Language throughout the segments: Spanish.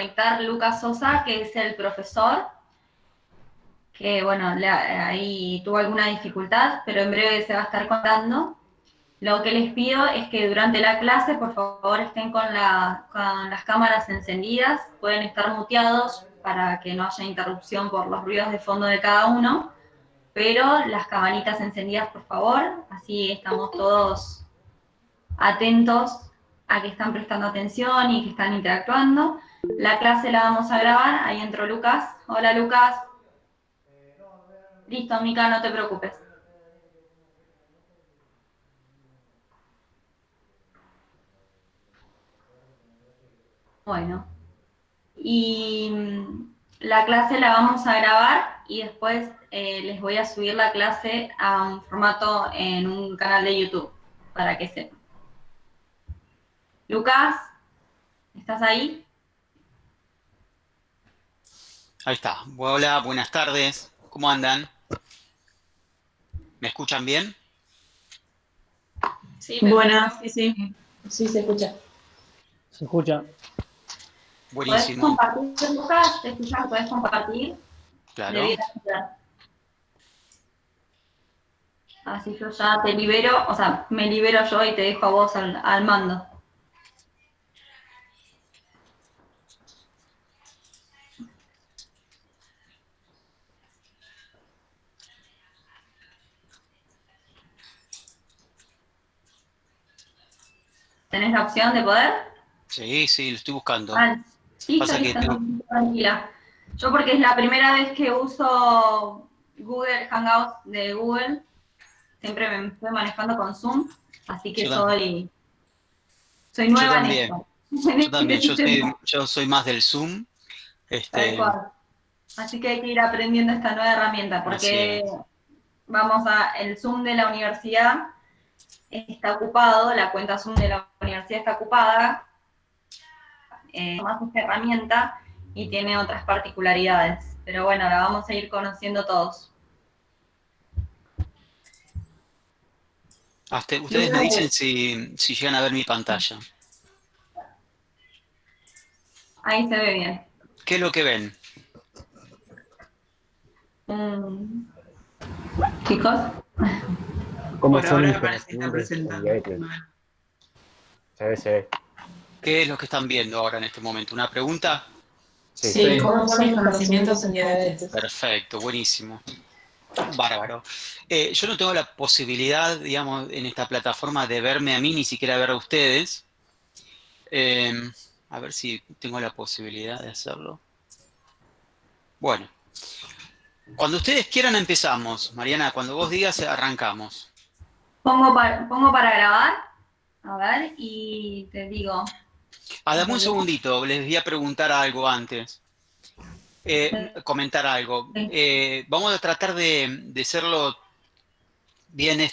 conectar Lucas Sosa, que es el profesor, que bueno, ahí tuvo alguna dificultad, pero en breve se va a estar contando. Lo que les pido es que durante la clase, por favor, estén con las cámaras encendidas, pueden estar muteados para que no haya interrupción por los ruidos de fondo de cada uno, pero las camaritas encendidas, por favor, así estamos todos atentos a que están prestando atención y que están interactuando. La clase la vamos a grabar, ahí entró Lucas. Hola Lucas. Listo, Mica, no te preocupes. Bueno, y la clase la vamos a grabar y después les voy a subir la clase a un formato en un canal de YouTube, para que sepan. Lucas, ¿estás ahí? Ahí está. Hola, buenas tardes. ¿Cómo andan? ¿Me escuchan bien? Sí, Buenas, sí. Sí, se escucha. Se escucha. ¿Podés Buenísimo. compartir, Lucas? ¿Te escuchas? ¿Podés compartir? Claro. Debiera ayudar. Así yo ya te libero, o sea, me libero yo y te dejo a vos al mando. ¿Tenés la opción de poder? Sí, lo estoy buscando. Ah, listo, Pasa que listo, tengo... tranquila. Yo porque es la primera vez que uso Google Hangouts de Google, siempre me estoy manejando con Zoom, así que Yo, soy yo nueva en también. esto. En Yo también. este sistema, Yo soy más del Zoom. tal cual. Así que hay que ir aprendiendo esta nueva herramienta, Así porque es. el Zoom de la universidad está ocupado, la cuenta Zoom de la universidad está ocupada, más esta herramienta y tiene otras particularidades. Pero bueno, la vamos a ir conociendo todos. Ustedes me dicen si llegan a ver mi pantalla. Ahí se ve bien. ¿Qué es lo que ven? Chicos, ¿Cómo Por son mis ahora parece estar conocimientos en presentando. diabetes? Se ve. ¿Qué es lo que están viendo ahora en este momento? ¿Una pregunta? Sí, ¿cómo son mis conocimientos en diabetes? Perfecto, buenísimo. Bárbaro. Yo no tengo la posibilidad, digamos, en esta plataforma de verme a mí, ni siquiera ver a ustedes. Eh, a ver si tengo la posibilidad de hacerlo. Bueno, cuando ustedes quieran empezamos. Mariana, cuando vos digas arrancamos. pongo para grabar, a ver, y te digo. Dame un segundito, les voy a preguntar algo antes. Comentar algo. Vamos a tratar de hacerlo bien,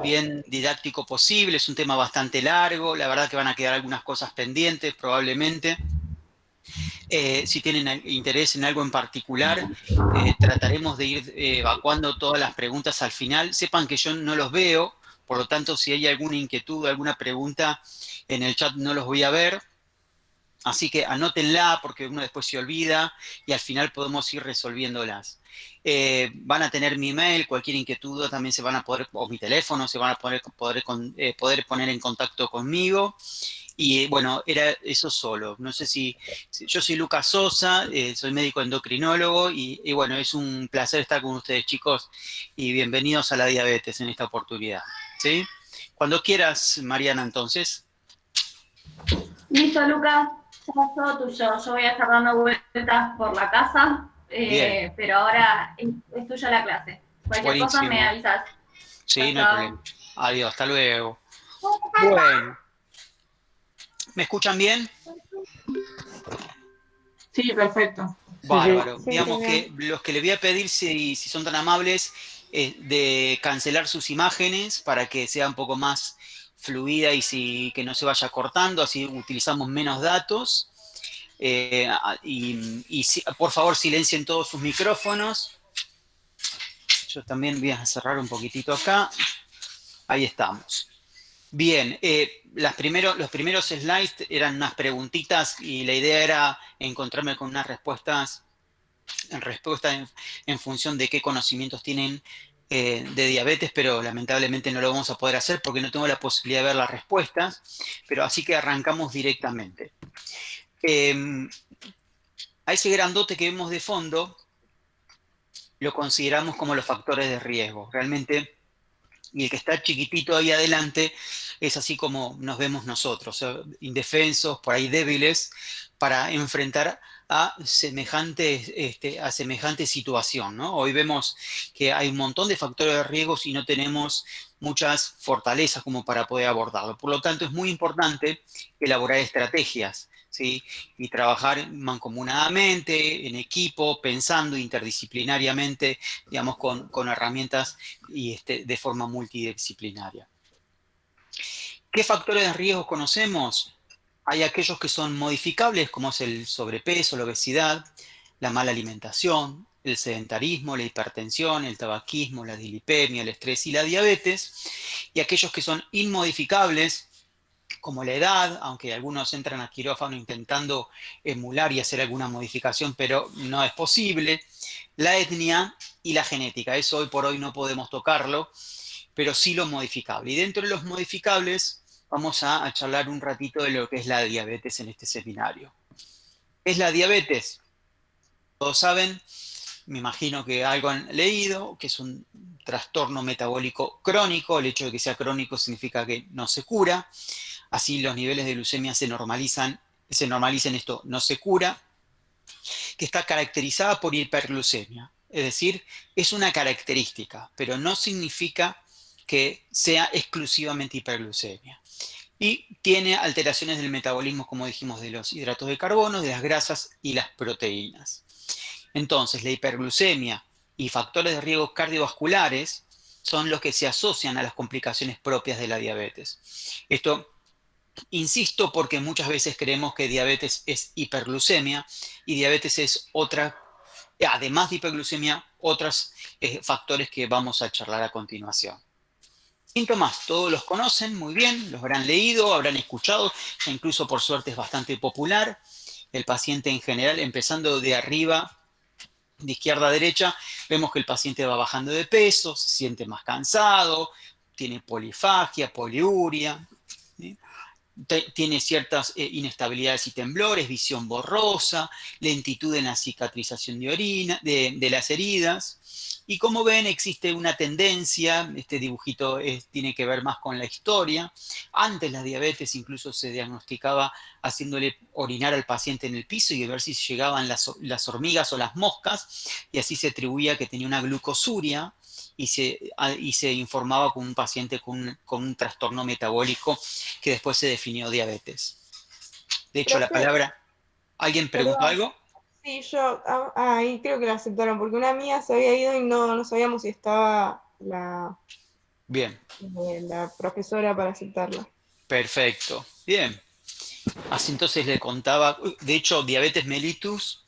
bien didáctico posible. Es un tema bastante largo. La verdad que van a quedar algunas cosas pendientes probablemente. Si tienen interés en algo en particular, trataremos de ir evacuando todas las preguntas al final. Sepan que yo no los veo, por lo tanto, si hay alguna inquietud, alguna pregunta en el chat, no los voy a ver. Así que anótenla porque uno después se olvida y al final podemos ir resolviéndolas. Van a tener mi email, cualquier inquietud también se van a poder, o mi teléfono, se van a poder poner en contacto conmigo. Y bueno, era eso solo. No sé si yo soy Lucas Sosa, soy médico endocrinólogo y bueno, es un placer estar con ustedes, chicos, y bienvenidos a la diabetes en esta oportunidad. ¿Sí? Cuando quieras, Mariana, entonces. Listo, Lucas, ya es todo tuyo. Yo voy a estar dando vueltas por la casa, Bien, pero ahora es tuya la clase. Cualquier cosa me buenísimo. avisas. Sí, Chao, no hay problema. chao. Adiós, hasta luego. Bueno, ¿me escuchan bien? Sí, perfecto. Bárbaro. Sí, Digamos señor. que los que les voy a pedir, si son tan amables, de cancelar sus imágenes para que sea un poco más fluida que no se vaya cortando, así utilizamos menos datos. Por favor, silencien todos sus micrófonos. Yo también voy a cerrar un poquitito acá. Ahí estamos. Bien, los primeros slides eran unas preguntitas y la idea era encontrarme con unas respuestas en función de qué conocimientos tienen de diabetes, pero lamentablemente no lo vamos a poder hacer porque no tengo la posibilidad de ver las respuestas, pero así que arrancamos directamente. A ese grandote que vemos de fondo lo consideramos como los factores de riesgo. Realmente, y el que está chiquitito ahí adelante es así como nos vemos nosotros, indefensos, por ahí débiles, para enfrentar a semejante situación, ¿no? Hoy vemos que hay un montón de factores de riesgo y no tenemos muchas fortalezas como para poder abordarlo. Por lo tanto, es muy importante elaborar estrategias, ¿sí? Y trabajar mancomunadamente, en equipo, pensando interdisciplinariamente, digamos, con herramientas y de forma multidisciplinaria. ¿Qué factores de riesgo conocemos? Hay aquellos que son modificables, como es el sobrepeso, la obesidad, la mala alimentación, el sedentarismo, la hipertensión, el tabaquismo, la dislipemia, el estrés y la diabetes. Y aquellos que son inmodificables, como la edad, aunque algunos entran a quirófano intentando emular y hacer alguna modificación, pero no es posible. La etnia y la genética, eso hoy por hoy no podemos tocarlo, pero sí lo modificable. Y dentro de los modificables vamos a charlar un ratito de lo que es la diabetes en este seminario. ¿Qué es la diabetes? Todos saben, me imagino que algo han leído, que es un trastorno metabólico crónico. El hecho de que sea crónico significa que no se cura. Así los niveles de glucemia se normalizan, esto no se cura, que está caracterizada por hiperglucemia. Es decir, es una característica, pero no significa que sea exclusivamente hiperglucemia. Y tiene alteraciones del metabolismo, como dijimos, de los hidratos de carbono, de las grasas y las proteínas. Entonces, la hiperglucemia y factores de riesgo cardiovasculares son los que se asocian a las complicaciones propias de la diabetes. Esto, insisto, porque muchas veces creemos que diabetes es hiperglucemia y diabetes es otra, además de hiperglucemia, otros factores que vamos a charlar a continuación. Síntomas, todos los conocen muy bien, los habrán leído, habrán escuchado, e incluso por suerte es bastante popular. El paciente en general, empezando de arriba, de izquierda a derecha, vemos que el paciente va bajando de peso, se siente más cansado, tiene polifagia, poliuria, ¿sí? Tiene ciertas inestabilidades y temblores, visión borrosa, lentitud en la cicatrización de las heridas. Y como ven, existe una tendencia, este dibujito tiene que ver más con la historia. Antes la diabetes incluso se diagnosticaba haciéndole orinar al paciente en el piso y ver si llegaban las hormigas o las moscas, y así se atribuía que tenía una glucosuria, y se informaba con un paciente con un trastorno metabólico que después se definió diabetes. De hecho, la palabra... ¿Alguien preguntó algo? Sí, yo ahí creo que la aceptaron, porque una amiga se había ido y no sabíamos si estaba Bien. La profesora para aceptarla. Perfecto. Bien. Así entonces le contaba, de hecho, diabetes mellitus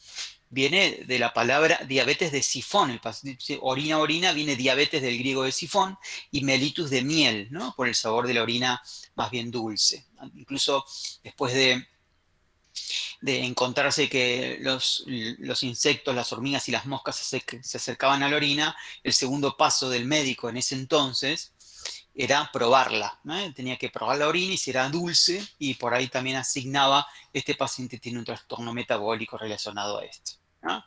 viene de la palabra diabetes de sifón. El paciente orina, viene diabetes del griego de sifón, y mellitus de miel, ¿no? Por el sabor de la orina más bien dulce. Incluso después de encontrarse que los insectos, las hormigas y las moscas se acercaban a la orina, el segundo paso del médico en ese entonces era probarla, ¿no? Tenía que probar la orina y si era dulce, y por ahí también asignaba, este paciente tiene un trastorno metabólico relacionado a esto, ¿no?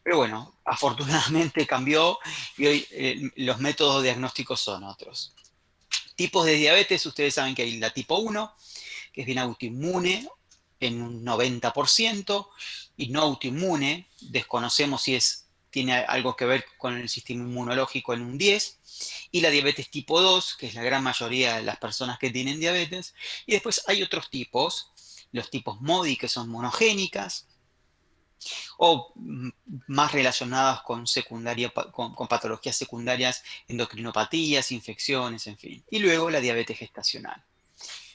Pero bueno, afortunadamente cambió y hoy los métodos diagnósticos son otros. Tipos de diabetes, ustedes saben que hay la tipo 1, que es bien autoinmune en un 90%, y no autoinmune, desconocemos si tiene algo que ver con el sistema inmunológico en un 10%, y la diabetes tipo 2, que es la gran mayoría de las personas que tienen diabetes. Y después hay otros tipos, los tipos MODY, que son monogénicas, o más relacionadas con patologías secundarias, endocrinopatías, infecciones, en fin. Y luego la diabetes gestacional.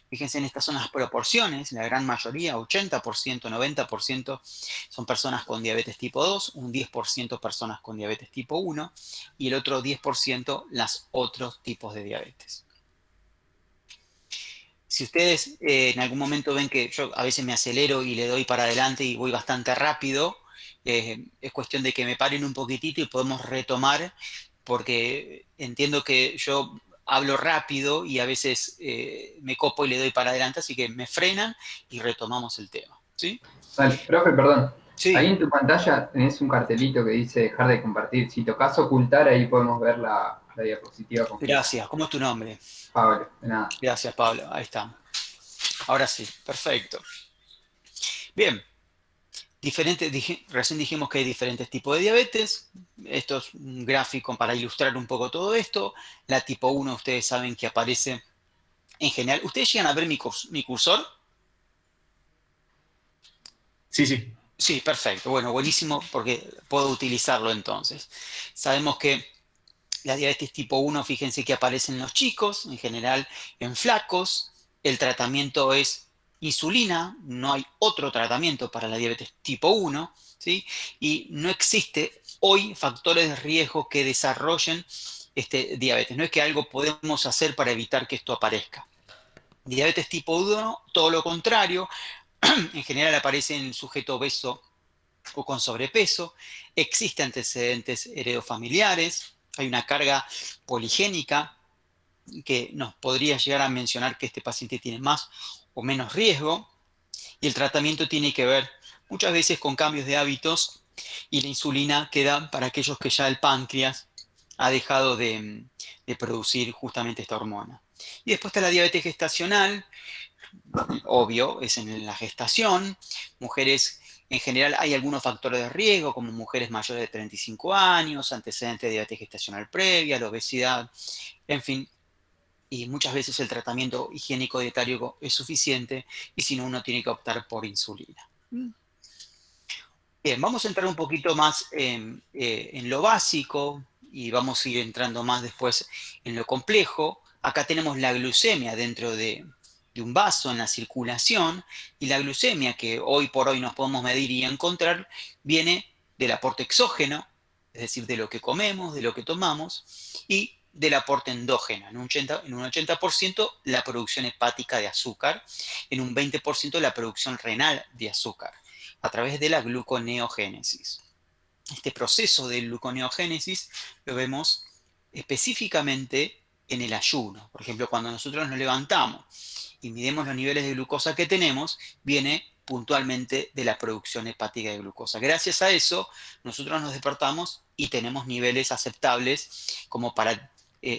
Fíjense, en estas son las proporciones, la gran mayoría, 80%, 90%, son personas con diabetes tipo 2, un 10% personas con diabetes tipo 1, y el otro 10% los otros tipos de diabetes. Si ustedes en algún momento ven que yo a veces me acelero y le doy para adelante y voy bastante rápido, es cuestión de que me paren un poquitito y podemos retomar, porque entiendo que yo hablo rápido y a veces me copo y le doy para adelante, así que me frenan y retomamos el tema. ¿Sí? Vale, profe, perdón. Sí. Ahí en tu pantalla tenés un cartelito que dice dejar de compartir. Si tocas ocultar, ahí podemos ver la diapositiva completa. Gracias. ¿Cómo es tu nombre? Pablo, de nada. Gracias, Pablo. Ahí está. Ahora sí, perfecto. Bien. Recién dijimos que hay diferentes tipos de diabetes. Esto es un gráfico para ilustrar un poco todo esto. La tipo 1, ustedes saben que aparece en general. ¿Ustedes llegan a ver mi cursor? Sí, sí. Sí, perfecto. Bueno, buenísimo porque puedo utilizarlo entonces. Sabemos que la diabetes tipo 1, fíjense que aparece en los chicos, en general en flacos. El tratamiento es insulina, no hay otro tratamiento para la diabetes tipo 1, ¿sí? Y no existe hoy factores de riesgo que desarrollen diabetes. No es que algo podemos hacer para evitar que esto aparezca. Diabetes tipo 1, todo lo contrario, en general aparece en el sujeto obeso o con sobrepeso, existen antecedentes heredofamiliares, hay una carga poligénica que nos podría llegar a mencionar que este paciente tiene más o menos riesgo, y el tratamiento tiene que ver muchas veces con cambios de hábitos, y la insulina queda para aquellos que ya el páncreas ha dejado de producir justamente esta hormona. Y después está la diabetes gestacional, obvio, es en la gestación. Mujeres, en general, hay algunos factores de riesgo, como mujeres mayores de 35 años, antecedentes de diabetes gestacional previa, la obesidad, en fin. Y muchas veces el tratamiento higiénico dietario es suficiente, y si no, uno tiene que optar por insulina. Bien, vamos a entrar un poquito más en lo básico, y vamos a ir entrando más después en lo complejo. Acá tenemos la glucemia dentro de un vaso en la circulación, y la glucemia que hoy por hoy nos podemos medir y encontrar viene del aporte exógeno, es decir, de lo que comemos, de lo que tomamos, y del aporte endógeno. En un 80% la producción hepática de azúcar, en un 20% la producción renal de azúcar, a través de la gluconeogénesis. Este proceso de gluconeogénesis lo vemos específicamente en el ayuno. Por ejemplo, cuando nosotros nos levantamos y midemos los niveles de glucosa que tenemos, viene puntualmente de la producción hepática de glucosa. Gracias a eso, nosotros nos despertamos y tenemos niveles aceptables como para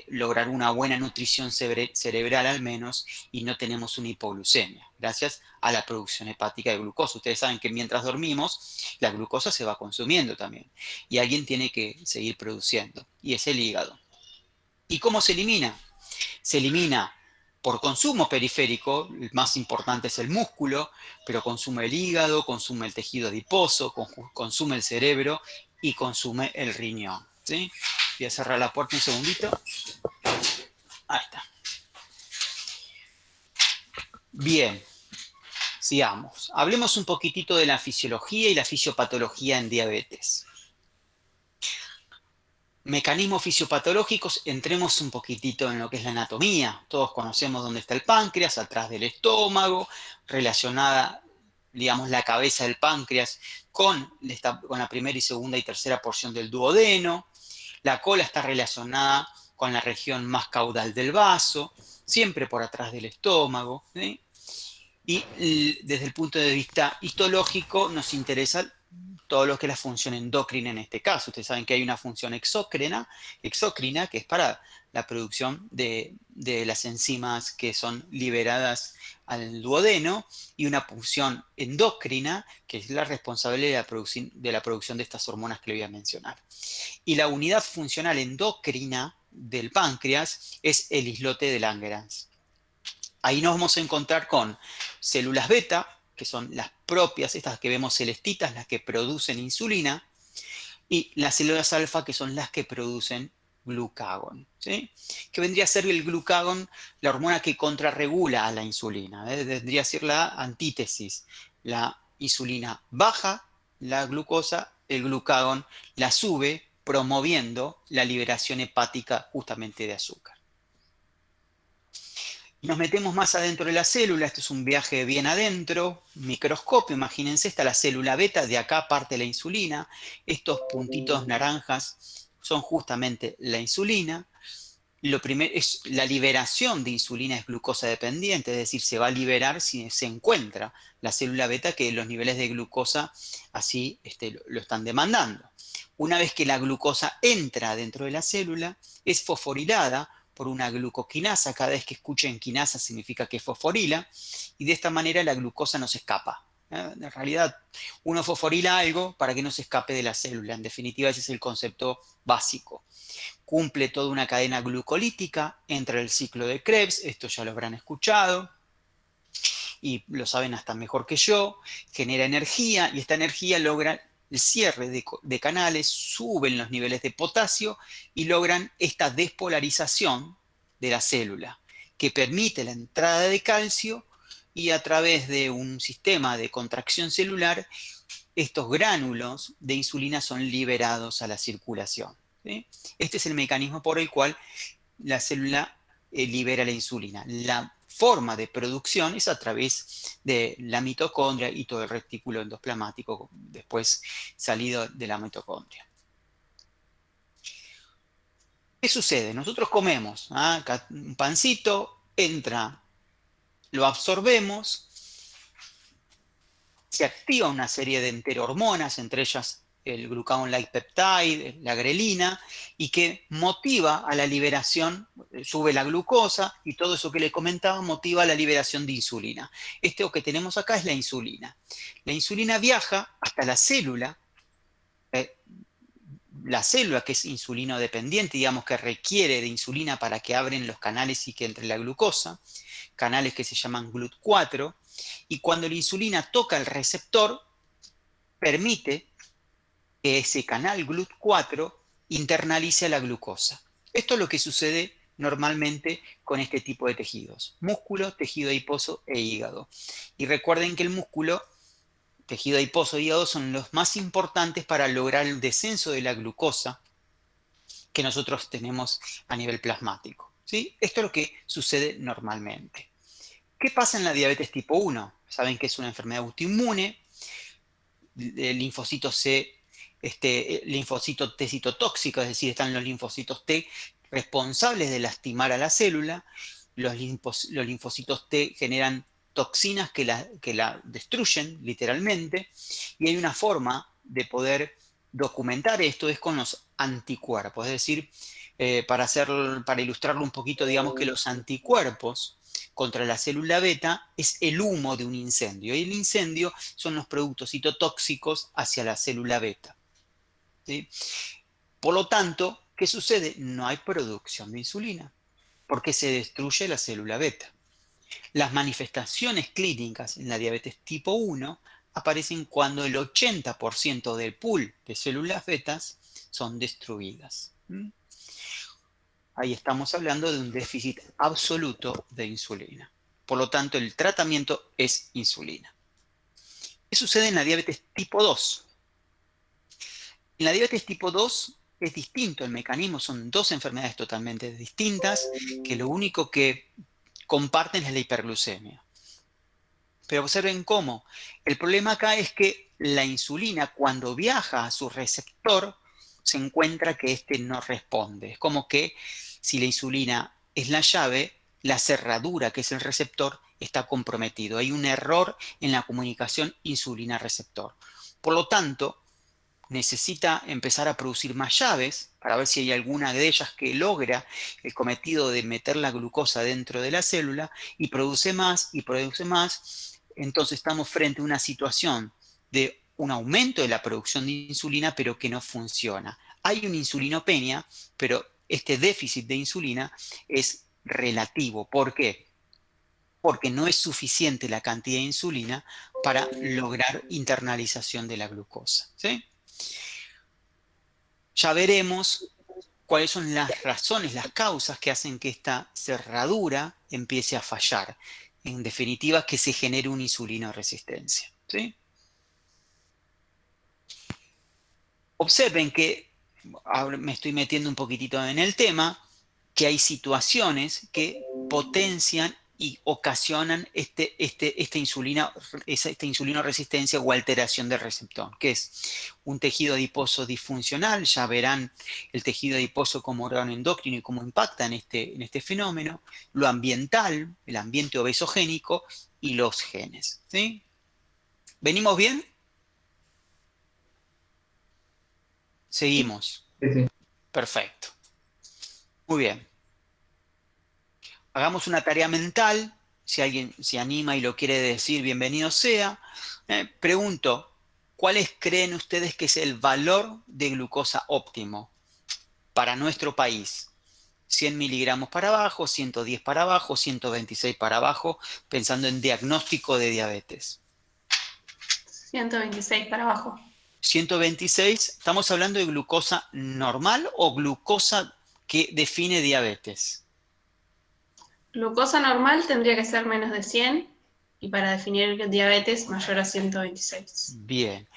lograr una buena nutrición cerebral al menos, y no tenemos una hipoglucemia, gracias a la producción hepática de glucosa. Ustedes saben que mientras dormimos, la glucosa se va consumiendo también, y alguien tiene que seguir produciendo, y es el hígado. ¿Y cómo se elimina? Se elimina por consumo periférico, el más importante es el músculo, pero consume el hígado, consume el tejido adiposo, consume el cerebro y consume el riñón, ¿sí? Voy a cerrar la puerta un segundito. Ahí está. Bien, sigamos. Hablemos un poquitito de la fisiología y la fisiopatología en diabetes. Mecanismos fisiopatológicos, entremos un poquitito en lo que es la anatomía. Todos conocemos dónde está el páncreas, atrás del estómago, relacionada, digamos, la cabeza del páncreas con la primera y segunda y tercera porción del duodeno. La cola está relacionada con la región más caudal del vaso, siempre por atrás del estómago, ¿sí? Y desde el punto de vista histológico nos interesa todo lo que es la función endocrina en este caso. Ustedes saben que hay una función exócrina que es para la producción de las enzimas que son liberadas al duodeno, y una función endocrina que es la responsable de la producción de estas hormonas que le voy a mencionar. Y la unidad funcional endocrina del páncreas es el islote de Langerhans. Ahí nos vamos a encontrar con células beta, que son las propias, estas que vemos celestitas, las que producen insulina, y las células alfa, que son las que producen glucagón, ¿sí? Que vendría a ser el glucagón, la hormona que contrarregula a la insulina, ¿eh? Vendría a ser la antítesis. La insulina baja la glucosa, el glucagón la sube, promoviendo la liberación hepática justamente de azúcar. Nos metemos más adentro de la célula, esto es un viaje bien adentro, microscopio, imagínense, está la célula beta, de acá parte la insulina, estos puntitos naranjas son justamente la insulina. Lo primero es la liberación de insulina, es glucosa dependiente, es decir, se va a liberar si se encuentra la célula beta que los niveles de glucosa así lo están demandando. Una vez que la glucosa entra dentro de la célula, es fosforilada por una glucoquinasa. Cada vez que escuchen quinasa significa que es fosforila, y de esta manera la glucosa no se escapa. En realidad, uno fosforila algo para que no se escape de la célula. En definitiva, ese es el concepto básico. Cumple toda una cadena glucolítica, entra el ciclo de Krebs, esto ya lo habrán escuchado, y lo saben hasta mejor que yo, genera energía, y esta energía logra el cierre de canales, suben los niveles de potasio y logran esta despolarización de la célula, que permite la entrada de calcio, y a través de un sistema de contracción celular, estos gránulos de insulina son liberados a la circulación, ¿sí? Este es el mecanismo por el cual la célula libera la insulina. La forma de producción es a través de la mitocondria y todo el retículo endoplasmático después salido de la mitocondria. ¿Qué sucede? Nosotros comemos un pancito, entra, lo absorbemos, se activa una serie de enterohormonas, entre ellas el glucagon-like peptide, la grelina, y que motiva a la liberación, sube la glucosa, y todo eso que le comentaba motiva a la liberación de insulina. Esto que tenemos acá es la insulina. La insulina viaja hasta la célula que es insulino dependiente, digamos que requiere de insulina para que abren los canales y que entre la glucosa, canales que se llaman GLUT4, y cuando la insulina toca el receptor, permite que ese canal GLUT4 internalice la glucosa. Esto es lo que sucede normalmente con este tipo de tejidos: músculo, tejido adiposo e hígado. Y recuerden que el músculo, tejido adiposo e hígado son los más importantes para lograr el descenso de la glucosa que nosotros tenemos a nivel plasmático, ¿sí? Esto es lo que sucede normalmente. ¿Qué pasa en la diabetes tipo 1? Saben que es una enfermedad autoinmune. El linfocito C, linfocito T citotóxico, es decir, están los linfocitos T responsables de lastimar a la célula. Los linfocitos T generan toxinas que la destruyen literalmente, y hay una forma de poder documentar esto, es con los anticuerpos. Es decir, para ilustrarlo un poquito, digamos que los anticuerpos contra la célula beta es el humo de un incendio, y el incendio son los productos citotóxicos hacia la célula beta, ¿sí? Por lo tanto, ¿qué sucede? No hay producción de insulina, porque se destruye la célula beta. Las manifestaciones clínicas en la diabetes tipo 1 aparecen cuando el 80% del pool de células betas son destruidas. Ahí estamos hablando de un déficit absoluto de insulina. Por lo tanto, el tratamiento es insulina. ¿Qué sucede en la diabetes tipo 2? En la diabetes tipo 2 es distinto el mecanismo, son dos enfermedades totalmente distintas, que lo único que comparten es la hiperglucemia. Pero observen cómo. El problema acá es que la insulina, cuando viaja a su receptor, se encuentra que éste no responde. Es como que si la insulina es la llave, la cerradura, que es el receptor, está comprometido. Hay un error en la comunicación insulina-receptor. Por lo tanto, necesita empezar a producir más llaves para ver si hay alguna de ellas que logra el cometido de meter la glucosa dentro de la célula, y produce más y produce más. Entonces estamos frente a una situación de un aumento de la producción de insulina, pero que no funciona. Hay una insulinopenia, pero este déficit de insulina es relativo. ¿Por qué? Porque no es suficiente la cantidad de insulina para lograr internalización de la glucosa, ¿sí? Ya veremos cuáles son las razones, las causas que hacen que esta cerradura empiece a fallar. En definitiva, que se genere una insulinoresistencia, ¿sí? Observen que, ahora me estoy metiendo un poquitito en el tema, que hay situaciones que potencian y ocasionan esta insulinoresistencia o alteración del receptor, que es un tejido adiposo disfuncional. Ya verán el tejido adiposo como órgano endocrino y cómo impacta en este fenómeno, lo ambiental, el ambiente obesogénico y los genes. ¿Sí? ¿Venimos bien? Seguimos. Sí, sí. Perfecto. Muy bien. Hagamos una tarea mental. Si alguien se anima y lo quiere decir, bienvenido sea. Pregunto, ¿cuáles creen ustedes que es el valor de glucosa óptimo para nuestro país? 100 miligramos para abajo, 110 para abajo, 126 para abajo, pensando en diagnóstico de diabetes. 126 para abajo. 126, ¿estamos hablando de glucosa normal o glucosa que define diabetes? Glucosa normal tendría que ser menos de 100 y para definir diabetes mayor a 126. Bien.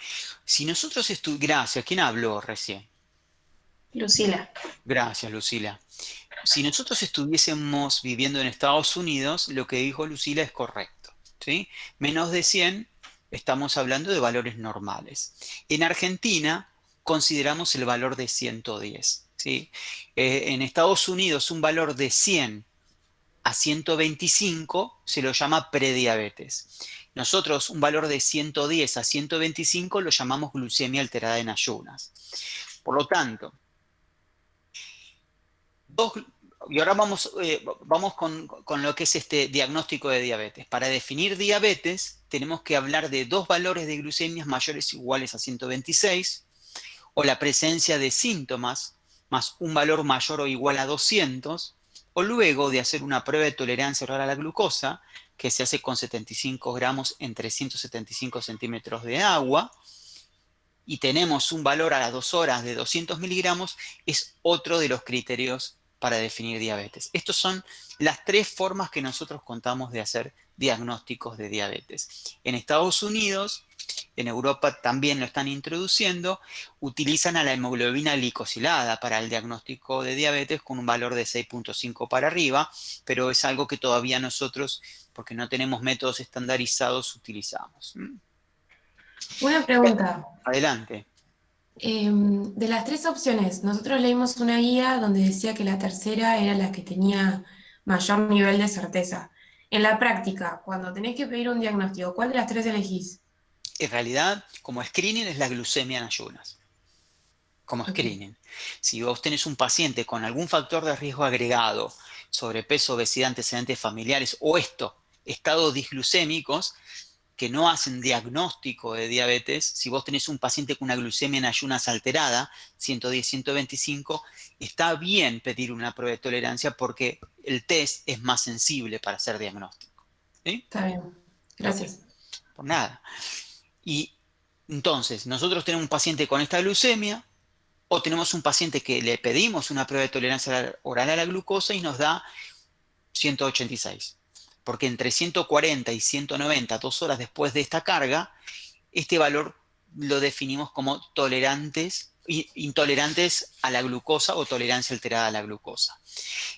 Si nosotros gracias, ¿quién habló recién? Lucila. Gracias, Lucila. Si nosotros estuviésemos viviendo en Estados Unidos, lo que dijo Lucila es correcto, ¿sí? Menos de 100, estamos hablando de valores normales. En Argentina consideramos el valor de 110, ¿sí? En Estados Unidos un valor de 100 a 125 se lo llama prediabetes. Nosotros un valor de 110 a 125 lo llamamos glucemia alterada en ayunas. Por lo tanto, y ahora vamos con lo que es este diagnóstico de diabetes. Para definir diabetes tenemos que hablar de dos valores de glucemias mayores o iguales a 126 o la presencia de síntomas más un valor mayor o igual a 200, o luego de hacer una prueba de tolerancia oral a la glucosa que se hace con 75 gramos en 375 centímetros de agua y tenemos un valor a las 2 horas de 200 miligramos, es otro de los criterios para definir diabetes. Estas son las tres formas que nosotros contamos de hacer diagnósticos de diabetes. En Estados Unidos, en Europa también lo están introduciendo, utilizan a la hemoglobina glicosilada para el diagnóstico de diabetes con un valor de 6.5 para arriba, pero es algo que todavía nosotros, porque no tenemos métodos estandarizados, utilizamos. Una pregunta. Adelante. De las tres opciones, nosotros leímos una guía donde decía que la tercera era la que tenía mayor nivel de certeza. En la práctica, cuando tenés que pedir un diagnóstico, ¿cuál de las tres elegís? En realidad, como screening es la glucemia en ayunas. Como screening. Si vos tenés un paciente con algún factor de riesgo agregado, sobrepeso, obesidad, antecedentes familiares o estados disglucémicos, que no hacen diagnóstico de diabetes, si vos tenés un paciente con una glucemia en ayunas alterada, 110, 125, está bien pedir una prueba de tolerancia porque el test es más sensible para hacer diagnóstico. ¿Sí? Está bien, gracias. Por nada. Y entonces, nosotros tenemos un paciente con esta glucemia, o tenemos un paciente que le pedimos una prueba de tolerancia oral a la glucosa y nos da 186. Porque entre 140 y 190, 2 horas después de esta carga, este valor lo definimos como intolerantes a la glucosa o tolerancia alterada a la glucosa.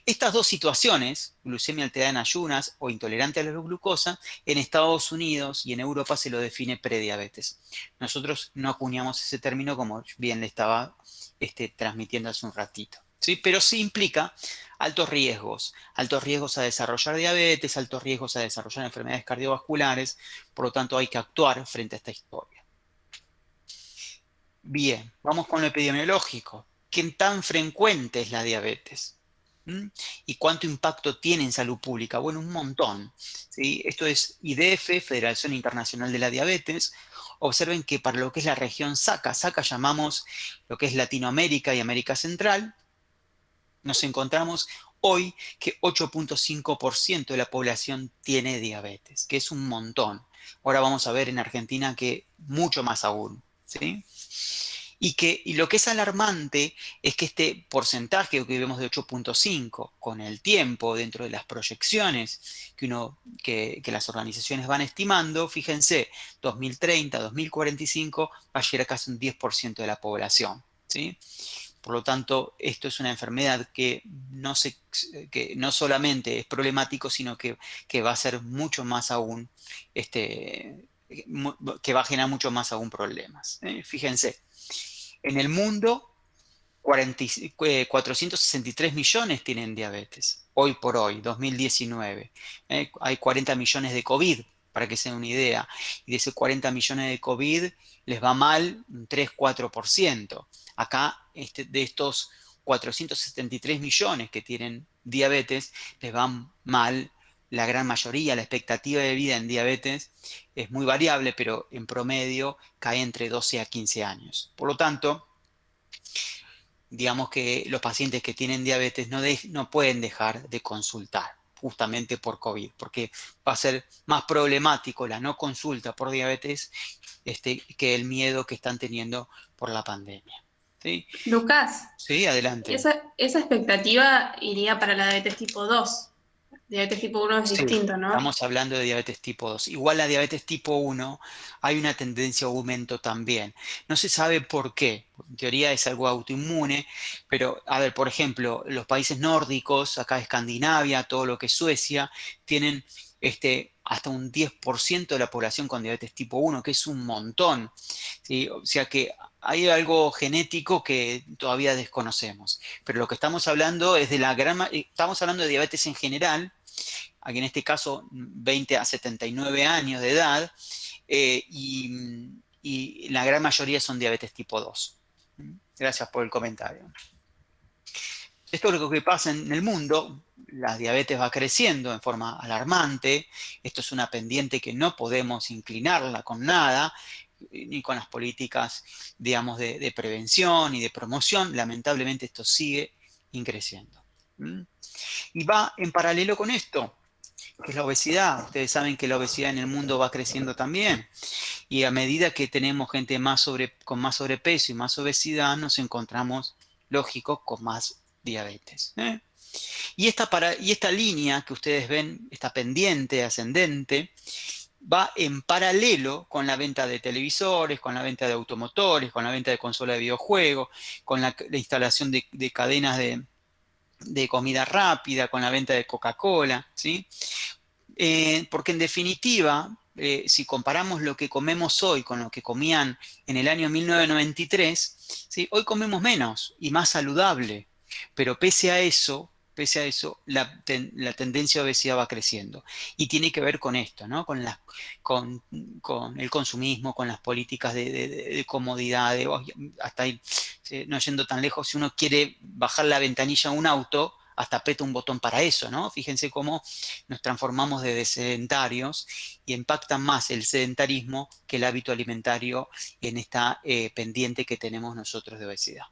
Estas dos situaciones, glucemia alterada en ayunas o intolerante a la glucosa, en Estados Unidos y en Europa se lo define prediabetes. Nosotros no acuñamos ese término como bien le estaba transmitiendo hace un ratito. ¿Sí? Pero sí implica altos riesgos a desarrollar diabetes, altos riesgos a desarrollar enfermedades cardiovasculares, por lo tanto hay que actuar frente a esta historia. Bien, vamos con lo epidemiológico. ¿Qué tan frecuente es la diabetes? ¿Y cuánto impacto tiene en salud pública? Bueno, un montón. ¿Sí? Esto es IDF, Federación Internacional de la Diabetes. Observen que para lo que es la región SACA llamamos lo que es Latinoamérica y América Central, nos encontramos hoy que 8.5% de la población tiene diabetes, que es un montón. Ahora vamos a ver en Argentina que mucho más aún, ¿sí? Y lo que es alarmante es que este porcentaje que vemos de 8.5 con el tiempo dentro de las proyecciones que las organizaciones van estimando, fíjense, 2030, 2045 va a llegar a casi un 10% de la población, ¿sí? Por lo tanto, esto es una enfermedad que no solamente es problemático, sino que va a ser mucho más aún, que va a generar mucho más aún problemas. Fíjense, en el mundo 463 millones tienen diabetes, hoy por hoy, 2019. Hay 40 millones de COVID, para que se den una idea. Y de esos 40 millones de COVID les va mal un 3-4%. Acá, de estos 473 millones que tienen diabetes, les va mal la gran mayoría. La expectativa de vida en diabetes es muy variable, pero en promedio cae entre 12 a 15 años. Por lo tanto, digamos que los pacientes que tienen diabetes no pueden dejar de consultar, justamente por COVID, porque va a ser más problemático la no consulta por diabetes que el miedo que están teniendo por la pandemia. ¿Sí? Lucas, Sí, adelante. esa expectativa iría para la diabetes tipo 2. Diabetes tipo 1 es Sí, distinto, ¿no? estamos hablando de diabetes tipo 2. Igual la diabetes tipo 1 hay una tendencia a aumento también. No se sabe por qué. En teoría es algo autoinmune, pero a ver, por ejemplo, los países nórdicos, acá Escandinavia, todo lo que es Suecia, tienen hasta un 10% de la población con diabetes tipo 1, que es un montón. ¿Sí? O sea que hay algo genético que todavía desconocemos. Pero lo que estamos hablando es estamos hablando de diabetes en general, aquí en este caso 20 a 79 años de edad, y la gran mayoría son diabetes tipo 2. Gracias por el comentario. Esto es lo que pasa en el mundo. La diabetes va creciendo en forma alarmante. Esto es una pendiente que no podemos inclinarla con nada, ni con las políticas, digamos, de prevención y de promoción. Lamentablemente esto sigue creciendo. Y va en paralelo con esto, que es la obesidad. Ustedes saben que la obesidad en el mundo va creciendo también. Y a medida que tenemos gente con más sobrepeso y más obesidad, nos encontramos, lógico, con más diabetes. Y esta línea que ustedes ven, esta pendiente ascendente, va en paralelo con la venta de televisores, con la venta de automotores, con la venta de consolas de videojuegos, con la instalación de cadenas de comida rápida, con la venta de Coca-Cola, ¿sí? Porque en definitiva, si comparamos lo que comemos hoy con lo que comían en el año 1993, ¿sí? Hoy comemos menos y más saludable, pero pese a eso, la tendencia a obesidad va creciendo. Y tiene que ver con esto, ¿no? Con el consumismo, con las políticas de comodidad, hasta ahí, no yendo tan lejos, si uno quiere bajar la ventanilla a un auto, hasta aprieta un botón para eso, ¿no? Fíjense cómo nos transformamos de sedentarios y impacta más el sedentarismo que el hábito alimentario en esta pendiente que tenemos nosotros de obesidad.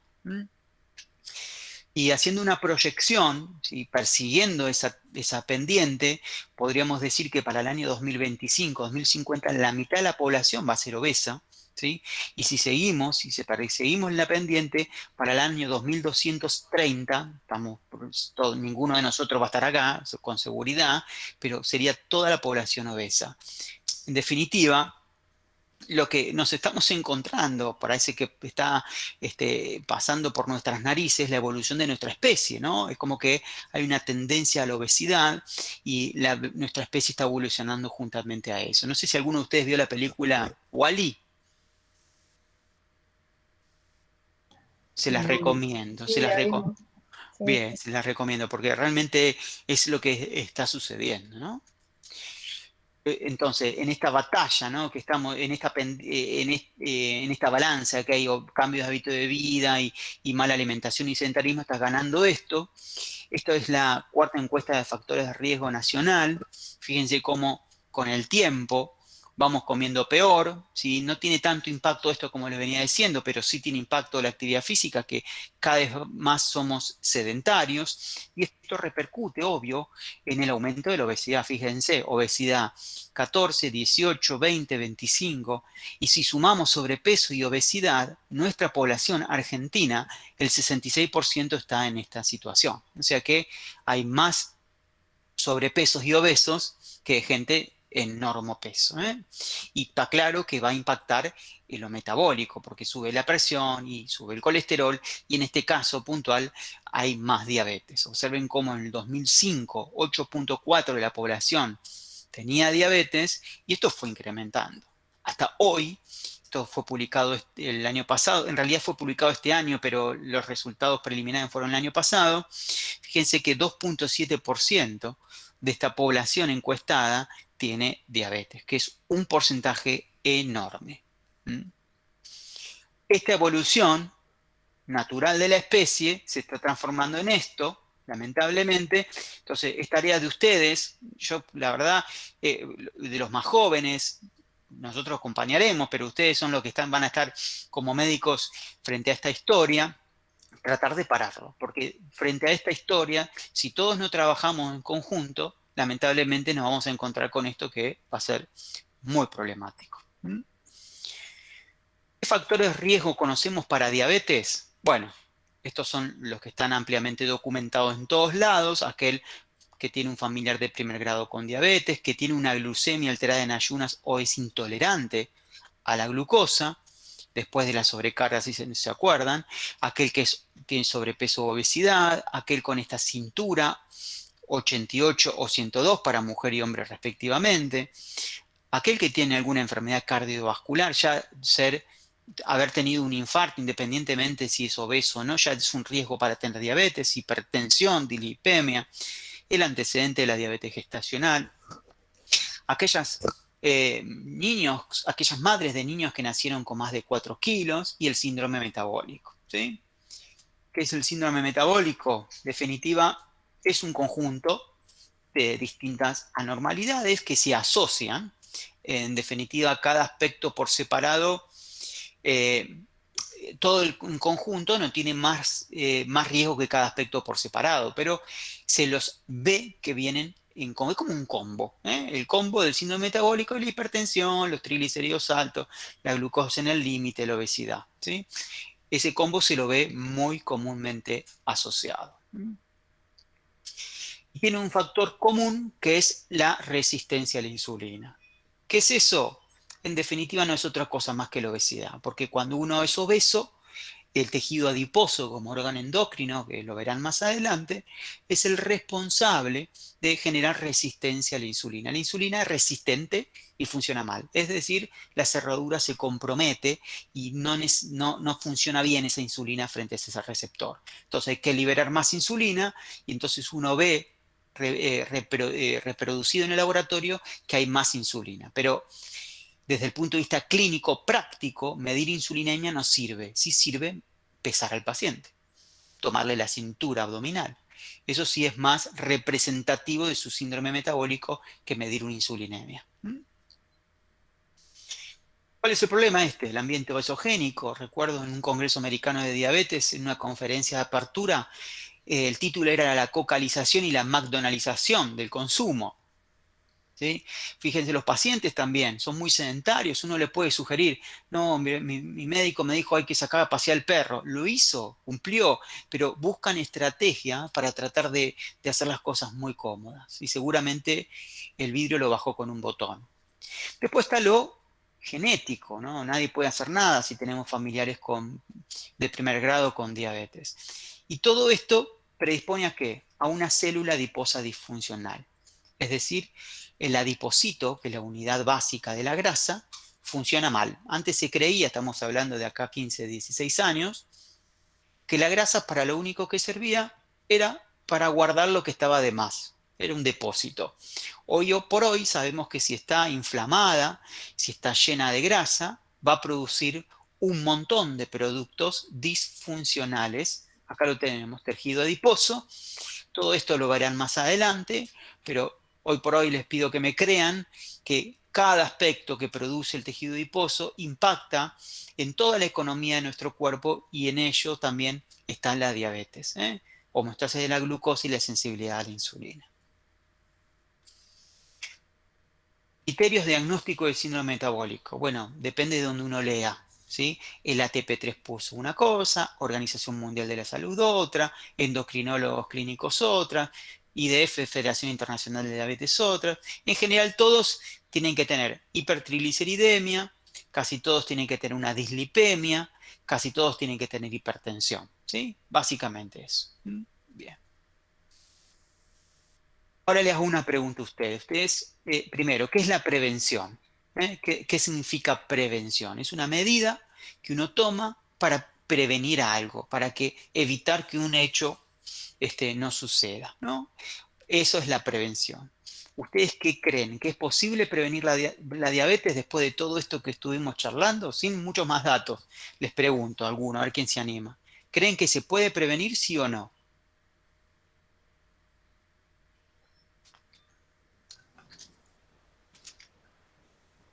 Y haciendo una proyección, ¿sí? Persiguiendo esa pendiente, podríamos decir que para el año 2025, 2050, la mitad de la población va a ser obesa, ¿sí? Y si seguimos en la pendiente, para el año 2230, ninguno de nosotros va a estar acá, con seguridad, pero sería toda la población obesa. En definitiva, lo que nos estamos encontrando, parece que está pasando por nuestras narices la evolución de nuestra especie, ¿no? Es como que hay una tendencia a la obesidad y nuestra especie está evolucionando juntamente a eso. No sé si alguno de ustedes vio la película WALL-E. Se las recomiendo. Sí, la vimos. Sí. Bien, se las recomiendo porque realmente es lo que está sucediendo, ¿no? Entonces, en esta batalla, ¿no? Que estamos en esta balanza que hay cambios de hábito de vida y mala alimentación y sedentarismo, está ganando esto. Esta es la cuarta encuesta de factores de riesgo nacional. Fíjense cómo con el tiempo vamos comiendo peor, ¿sí? No tiene tanto impacto esto como les venía diciendo, pero sí tiene impacto la actividad física, que cada vez más somos sedentarios, y esto repercute, obvio, en el aumento de la obesidad. Fíjense, obesidad 14, 18, 20, 25, y si sumamos sobrepeso y obesidad, nuestra población argentina, el 66% está en esta situación. O sea que hay más sobrepesos y obesos que gente en normopeso, ¿eh? Y está claro que va a impactar en lo metabólico, porque sube la presión y sube el colesterol, y en este caso puntual hay más diabetes. Observen cómo en el 2005, 8.4 de la población tenía diabetes, y esto fue incrementando. Hasta hoy, esto fue publicado el año pasado, en realidad fue publicado este año, pero los resultados preliminares fueron el año pasado. Fíjense que 2.7% de esta población encuestada tiene diabetes, que es un porcentaje enorme. Esta evolución natural de la especie se está transformando en esto, lamentablemente. Entonces, es tarea de ustedes, yo la verdad, de los más jóvenes, nosotros acompañaremos, pero ustedes son los que van a estar como médicos frente a esta historia, tratar de pararlo, porque frente a esta historia, si todos no trabajamos en conjunto, lamentablemente nos vamos a encontrar con esto que va a ser muy problemático. ¿Qué factores de riesgo conocemos para diabetes? Bueno, estos son los que están ampliamente documentados en todos lados: aquel que tiene un familiar de primer grado con diabetes, que tiene una glucemia alterada en ayunas o es intolerante a la glucosa, después de la sobrecarga, si se acuerdan, aquel que tiene sobrepeso o obesidad, aquel con esta cintura 88 o 102 para mujer y hombre respectivamente, aquel que tiene alguna enfermedad cardiovascular, ya haber tenido un infarto, independientemente si es obeso o no, ya es un riesgo para tener diabetes, hipertensión, dilipemia, el antecedente de la diabetes gestacional, aquellas madres de niños que nacieron con más de 4 kilos y el síndrome metabólico, ¿sí? ¿Qué es el síndrome metabólico? En definitiva, es un conjunto de distintas anormalidades que se asocian. En definitiva, cada aspecto por separado, todo el conjunto no tiene más riesgo que cada aspecto por separado, pero se los ve que vienen es como un combo, ¿eh? El combo del síndrome metabólico, la hipertensión, los triglicéridos altos, la glucosa en el límite, la obesidad, ¿sí? Ese combo se lo ve muy comúnmente asociado. Y tiene un factor común que es la resistencia a la insulina. ¿Qué es eso? En definitiva no es otra cosa más que la obesidad, porque cuando uno es obeso, el tejido adiposo como órgano endocrino, que lo verán más adelante, es el responsable de generar resistencia a la insulina. La insulina es resistente y funciona mal, es decir, la cerradura se compromete y no funciona bien esa insulina frente a ese receptor. Entonces hay que liberar más insulina y entonces uno ve reproducido en el laboratorio que hay más insulina. Pero desde el punto de vista clínico práctico, medir insulinemia no sirve. Sí sirve pesar al paciente, tomarle la cintura abdominal. Eso sí es más representativo de su síndrome metabólico que medir una insulinemia. ¿Cuál es el problema este? El ambiente obesogénico. Recuerdo en un congreso americano de diabetes, en una conferencia de apertura, el título era la cocalización y la McDonaldización del consumo. ¿Sí? Fíjense, los pacientes también son muy sedentarios. Uno le puede sugerir, no, mi médico me dijo hay que sacar a pasear al perro. Lo hizo, cumplió, pero buscan estrategia para tratar de hacer las cosas muy cómodas. Y seguramente el vidrio lo bajó con un botón. Después está lo genético, ¿no? Nadie puede hacer nada si tenemos familiares de primer grado con diabetes. Y todo esto predispone ¿a qué? A una célula adiposa disfuncional. Es decir, el adipocito, que es la unidad básica de la grasa, funciona mal. Antes se creía, estamos hablando de acá 15, 16 años, que la grasa para lo único que servía era para guardar lo que estaba de más. Era un depósito. Hoy por hoy sabemos que si está inflamada, si está llena de grasa, va a producir un montón de productos disfuncionales. Acá lo tenemos, tejido adiposo. Todo esto lo verán más adelante, pero hoy por hoy les pido que me crean que cada aspecto que produce el tejido adiposo impacta en toda la economía de nuestro cuerpo y en ello también está la diabetes, homeostasis de la glucosa y la sensibilidad a la insulina. Criterios de diagnóstico del síndrome metabólico. Bueno, depende de donde uno lea, ¿sí? El ATP3 puso una cosa, Organización Mundial de la Salud otra, endocrinólogos clínicos otra, IDF, Federación Internacional de Diabetes otra. En general todos tienen que tener hipertrigliceridemia, casi todos tienen que tener una dislipemia, casi todos tienen que tener hipertensión, ¿sí? Básicamente eso. Bien. Ahora les hago una pregunta a ustedes. Ustedes, primero, ¿qué es la prevención? ¿Qué significa prevención? Es una medida que uno toma para prevenir algo, para evitar que un hecho no suceda, ¿no? Eso es la prevención. ¿Ustedes qué creen? ¿Que es posible prevenir la diabetes después de todo esto que estuvimos charlando? Sin muchos más datos. Les pregunto a alguno, a ver quién se anima. ¿Creen que se puede prevenir, sí o no?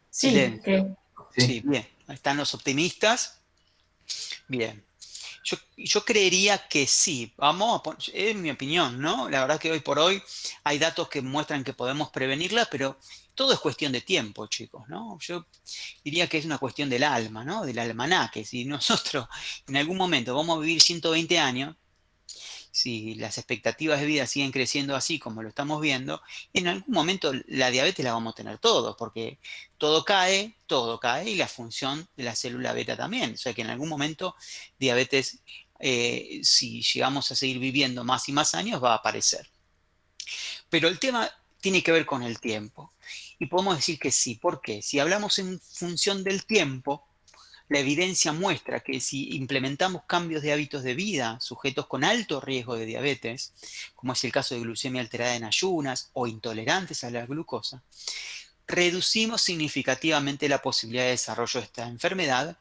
Sí, Silencio. Sí. Sí, bien. Ahí están los optimistas. Bien. Yo creería que sí. Vamos a poner, es mi opinión, ¿no? La verdad que hoy por hoy hay datos que muestran que podemos prevenirla, pero todo es cuestión de tiempo, chicos, ¿no? Yo diría que es una cuestión del alma, ¿no? Del almanaque. Si nosotros en algún momento vamos a vivir 120 años, si las expectativas de vida siguen creciendo así como lo estamos viendo, en algún momento la diabetes la vamos a tener todos, porque todo cae y la función de la célula beta también. O sea que en algún momento diabetes, si llegamos a seguir viviendo más y más años, va a aparecer. Pero el tema tiene que ver con el tiempo. Y podemos decir que sí. ¿Por qué? Si hablamos en función del tiempo, la evidencia muestra que si implementamos cambios de hábitos de vida sujetos con alto riesgo de diabetes, como es el caso de glucemia alterada en ayunas o intolerantes a la glucosa, reducimos significativamente la posibilidad de desarrollo de esta enfermedad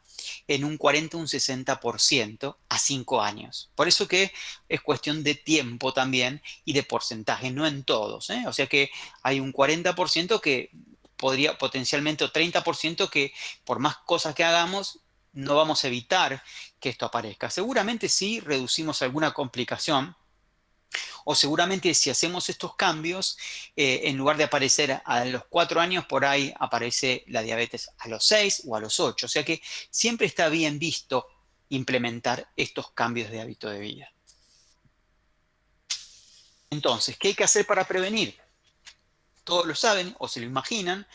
en un 40 o un 60% a 5 años. Por eso que es cuestión de tiempo también y de porcentaje, no en todos, ¿eh? O sea que hay un 40% que podría potencialmente, o 30% que por más cosas que hagamos, no vamos a evitar que esto aparezca. Seguramente sí reducimos alguna complicación, o seguramente si hacemos estos cambios, en lugar de aparecer a los 4 años, por ahí aparece la diabetes a los 6 o a los 8. O sea que siempre está bien visto implementar estos cambios de hábito de vida. Entonces, ¿qué hay que hacer para prevenir? Todos lo saben o se lo imaginan.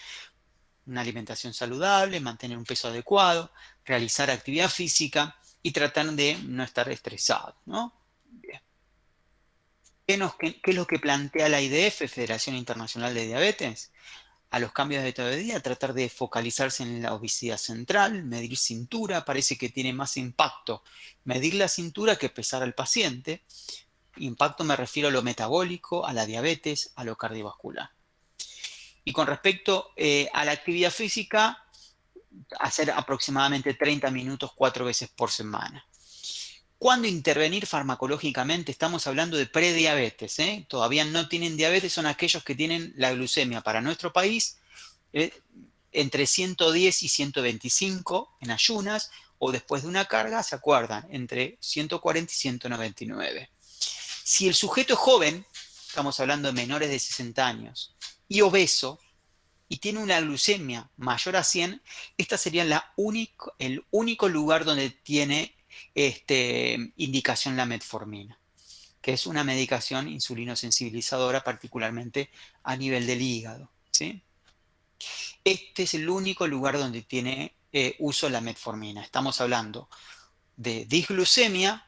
Una alimentación saludable, mantener un peso adecuado, realizar actividad física y tratar de no estar estresado, ¿no? Bien. ¿Qué es lo que plantea la IDF, Federación Internacional de Diabetes? A los cambios de hábito de vida, tratar de focalizarse en la obesidad central, medir cintura, parece que tiene más impacto medir la cintura que pesar al paciente. Impacto me refiero a lo metabólico, a la diabetes, a lo cardiovascular. Y con respecto a la actividad física, hacer aproximadamente 30 minutos 4 veces por semana. ¿Cuándo intervenir farmacológicamente? Estamos hablando de prediabetes, ¿eh? Todavía no tienen diabetes, son aquellos que tienen la glucemia para nuestro país entre 110 y 125 en ayunas, o después de una carga, ¿se acuerdan? Entre 140 y 199. Si el sujeto es joven, estamos hablando de menores de 60 años, y obeso, y tiene una glucemia mayor a 100, esta sería el único lugar donde tiene indicación la metformina, que es una medicación insulinosensibilizadora, particularmente a nivel del hígado, ¿sí? Este es el único lugar donde tiene uso la metformina. Estamos hablando de disglucemia,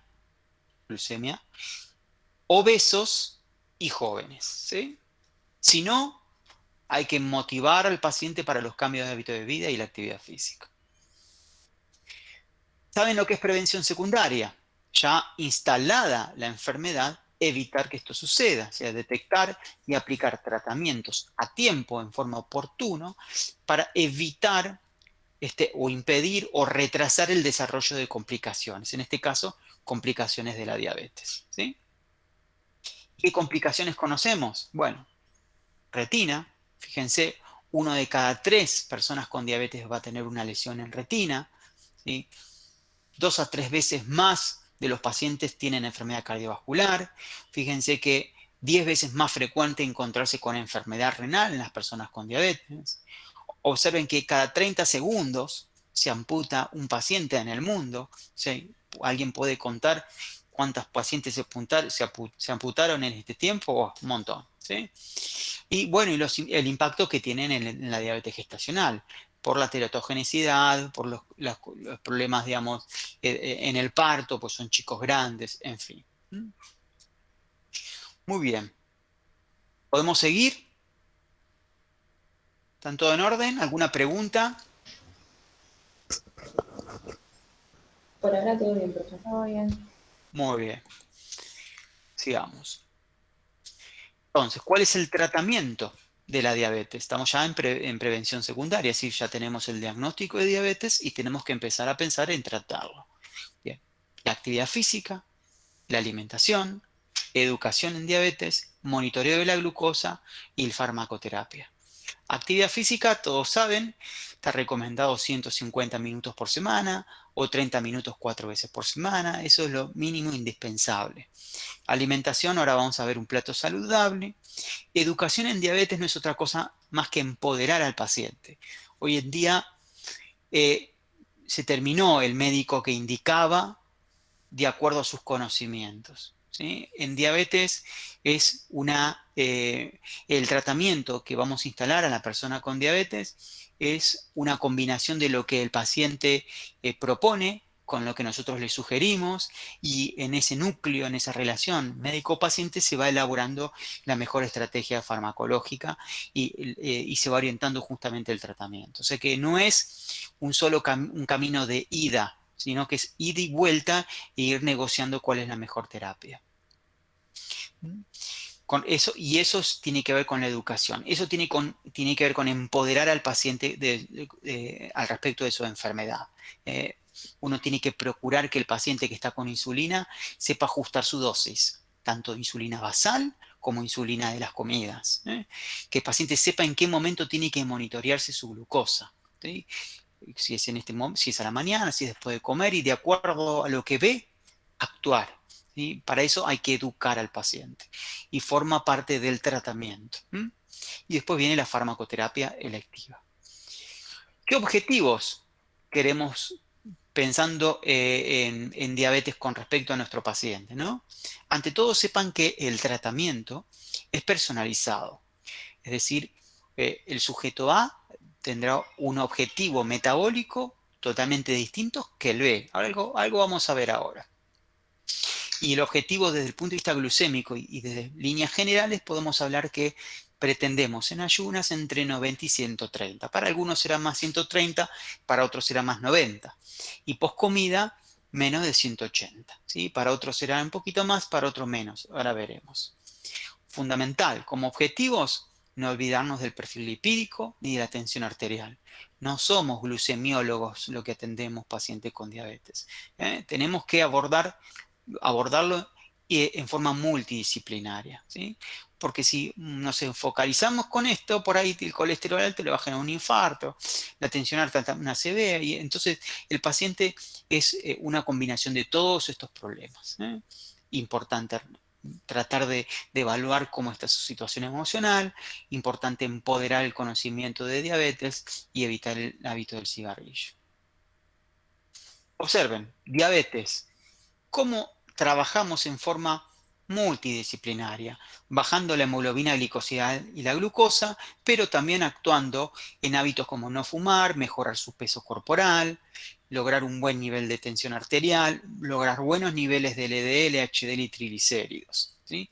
obesos y jóvenes, ¿sí? Si no, hay que motivar al paciente para los cambios de hábito de vida y la actividad física. ¿Saben lo que es prevención secundaria? Ya instalada la enfermedad, evitar que esto suceda, o sea, detectar y aplicar tratamientos a tiempo, en forma oportuna, para evitar o impedir o retrasar el desarrollo de complicaciones, en este caso, complicaciones de la diabetes, ¿sí? ¿Qué complicaciones conocemos? Bueno, retina, fíjense, 1 de cada 3 personas con diabetes va a tener una lesión en retina, ¿sí? 2 a 3 veces más de los pacientes tienen enfermedad cardiovascular. Fíjense que 10 veces más frecuente encontrarse con enfermedad renal en las personas con diabetes. Observen que cada 30 segundos se amputa un paciente en el mundo. ¿Sí? ¿Alguien puede contar cuántos pacientes se amputaron en este tiempo? Oh, un montón. ¿sí? Y bueno, el impacto que tienen en la diabetes gestacional, por la teratogenicidad, por los problemas, digamos, en el parto, pues son chicos grandes, en fin. Muy bien. ¿Podemos seguir? ¿Están todo en orden? ¿Alguna pregunta? Por ahora todo bien, profesor. Todo bien. Muy bien. Sigamos. Entonces, ¿cuál es el tratamiento de la diabetes? Estamos ya en prevención secundaria, es decir, ya tenemos el diagnóstico de diabetes y tenemos que empezar a pensar en tratarlo. Bien. La actividad física, la alimentación, educación en diabetes, monitoreo de la glucosa y la farmacoterapia. Actividad física, todos saben, está recomendado 150 minutos por semana o 30 minutos 4 veces por semana. Eso es lo mínimo indispensable. Alimentación, ahora vamos a ver un plato saludable. Educación en diabetes no es otra cosa más que empoderar al paciente. Hoy en día se terminó el médico que indicaba de acuerdo a sus conocimientos. ¿Sí? En diabetes es el tratamiento que vamos a instalar a la persona con diabetes es una combinación de lo que el paciente propone con lo que nosotros le sugerimos, y en ese núcleo, en esa relación médico-paciente se va elaborando la mejor estrategia farmacológica y se va orientando justamente el tratamiento. O sea que no es un solo un camino de ida, sino que es ida y vuelta e ir negociando cuál es la mejor terapia. Y eso tiene que ver con la educación. Eso tiene que ver con empoderar al paciente al respecto de su enfermedad. Uno tiene que procurar que el paciente que está con insulina sepa ajustar su dosis, tanto de insulina basal como insulina de las comidas. Que el paciente sepa en qué momento tiene que monitorearse su glucosa. ¿Sí? Si es si es a la mañana, si es después de comer, y de acuerdo a lo que ve, actuar. ¿Sí? Para eso hay que educar al paciente y forma parte del tratamiento. Y después viene la farmacoterapia electiva. ¿Qué objetivos queremos pensando en diabetes con respecto a nuestro paciente, ¿no? Ante todo, sepan que el tratamiento es personalizado. Es decir, el sujeto A tendrá un objetivo metabólico totalmente distinto que el B. Algo vamos a ver ahora. Y el objetivo desde el punto de vista glucémico y desde líneas generales podemos hablar que pretendemos en ayunas entre 90 y 130. Para algunos será más 130, para otros será más 90. Y poscomida menos de 180. ¿Sí? Para otros será un poquito más, para otros menos. Ahora veremos. Fundamental, como objetivos, no olvidarnos del perfil lipídico ni de la tensión arterial. No somos glucemiólogos lo que atendemos pacientes con diabetes. Tenemos que abordarlo en forma multidisciplinaria, ¿sí? Porque si nos focalizamos con esto, por ahí el colesterol alto le va a generar un infarto, la tensión alta una ACV, y entonces el paciente es una combinación de todos estos problemas. Importante tratar de evaluar cómo está su situación emocional, importante empoderar el conocimiento de diabetes y evitar el hábito del cigarrillo. Observen, diabetes, cómo trabajamos en forma multidisciplinaria, bajando la hemoglobina glicosilada y la glucosa, pero también actuando en hábitos como no fumar, mejorar su peso corporal, lograr un buen nivel de tensión arterial, lograr buenos niveles de LDL, HDL y triglicéridos. ¿Sí?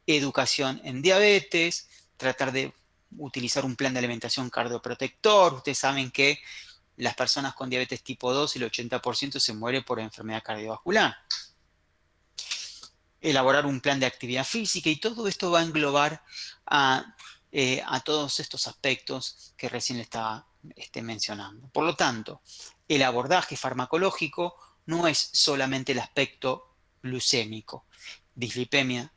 Educación en diabetes, tratar de utilizar un plan de alimentación cardioprotector. Ustedes saben que las personas con diabetes tipo 2, el 80% se muere por enfermedad cardiovascular. Elaborar un plan de actividad física, y todo esto va a englobar a todos estos aspectos que recién le estaba mencionando. Por lo tanto, el abordaje farmacológico no es solamente el aspecto glucémico, dislipemia,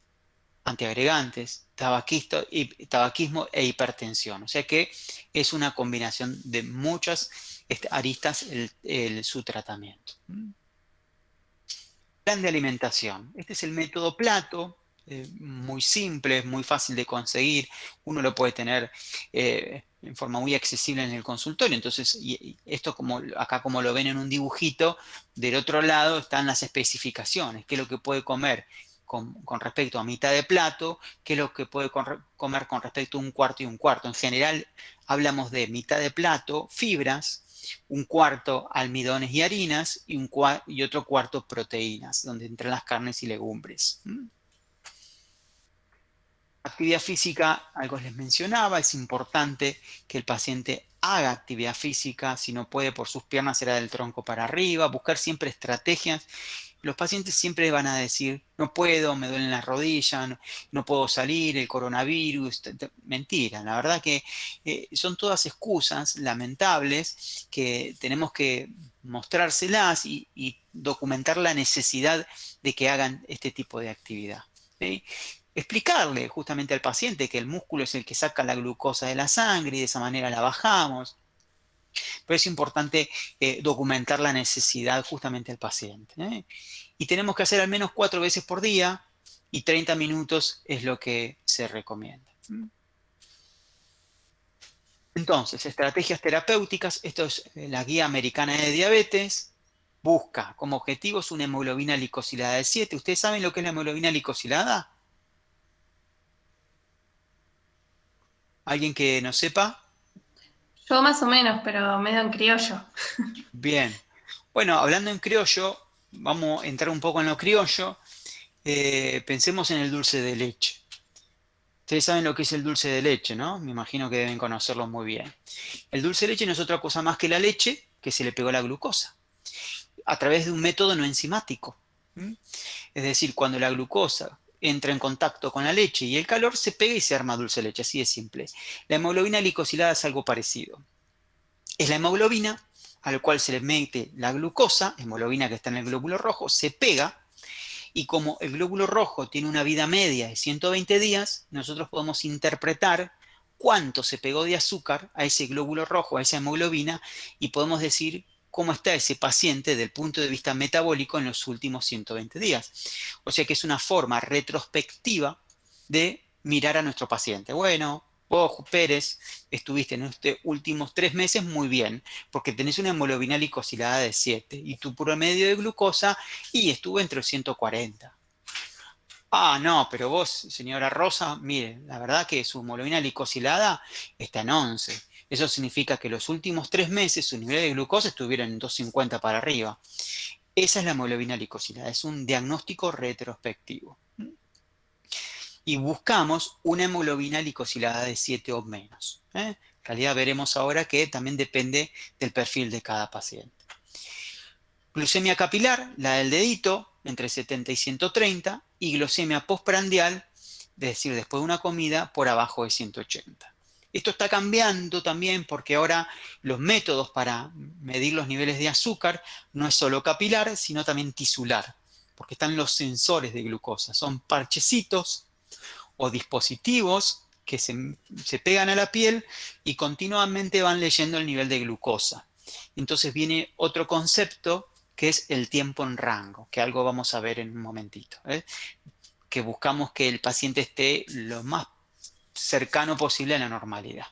antiagregantes, tabaquismo e hipertensión. O sea que es una combinación de muchas aristas su tratamiento. Plan de alimentación. Este es el método Plato, muy simple, muy fácil de conseguir. Uno lo puede tener en forma muy accesible en el consultorio. Entonces, y esto acá como lo ven en un dibujito, del otro lado están las especificaciones, qué es lo que puede comer con respecto a mitad de plato, qué es lo que puede comer con respecto a un cuarto y un cuarto. En general hablamos de mitad de plato, fibras, un cuarto almidones y harinas y otro cuarto proteínas, donde entran las carnes y legumbres. Actividad física, algo les mencionaba, es importante que el paciente haga actividad física, si no puede por sus piernas será del tronco para arriba, buscar siempre estrategias. Los pacientes siempre van a decir, no puedo, me duelen las rodillas, no puedo salir, el coronavirus, mentira, la verdad que son todas excusas lamentables que tenemos que mostrárselas y documentar la necesidad de que hagan este tipo de actividad, ¿sí? Explicarle justamente al paciente que el músculo es el que saca la glucosa de la sangre y de esa manera la bajamos. Pero es importante documentar la necesidad justamente al paciente, ¿eh? Y tenemos que hacer al menos 4 veces por día y 30 minutos es lo que se recomienda. Entonces, estrategias terapéuticas, esto es la Guía Americana de Diabetes, busca como objetivos una hemoglobina glicosilada de 7. ¿Ustedes saben lo que es la hemoglobina glicosilada? ¿Alguien que no sepa? Yo más o menos, pero medio en criollo. Bien. Bueno, hablando en criollo, vamos a entrar un poco en lo criollo. Pensemos en el dulce de leche. Ustedes saben lo que es el dulce de leche, ¿no? Me imagino que deben conocerlo muy bien. El dulce de leche no es otra cosa más que la leche que se le pegó la glucosa a través de un método no enzimático. Es decir, cuando la glucosa entra en contacto con la leche y el calor, se pega y se arma dulce de leche, así de simple. La hemoglobina glicosilada es algo parecido. Es la hemoglobina a la cual se le mete la glucosa, hemoglobina que está en el glóbulo rojo, se pega, y como el glóbulo rojo tiene una vida media de 120 días, nosotros podemos interpretar cuánto se pegó de azúcar a ese glóbulo rojo, a esa hemoglobina, y podemos decir cómo está ese paciente desde el punto de vista metabólico en los últimos 120 días. O sea que es una forma retrospectiva de mirar a nuestro paciente. Bueno, vos, Pérez, estuviste en estos últimos 3 meses muy bien, porque tenés una hemoglobina glicosilada de 7 y tu promedio de glucosa estuvo entre los 140. Ah, no, pero vos, señora Rosa, mire, la verdad que su hemoglobina glicosilada está en 11. Eso significa que los últimos 3 meses su nivel de glucosa estuvieron en 250 para arriba. Esa es la hemoglobina glicosilada, es un diagnóstico retrospectivo. Y buscamos una hemoglobina glicosilada de 7 o menos. En realidad veremos ahora que también depende del perfil de cada paciente. Glucemia capilar, la del dedito, entre 70 y 130, y glucemia postprandial, es decir, después de una comida, por abajo de 180. Esto está cambiando también porque ahora los métodos para medir los niveles de azúcar no es solo capilar, sino también tisular, porque están los sensores de glucosa. Son parchecitos o dispositivos que se pegan a la piel y continuamente van leyendo el nivel de glucosa. Entonces viene otro concepto que es el tiempo en rango, que algo vamos a ver en un momentito, que buscamos que el paciente esté lo más cercano posible a la normalidad.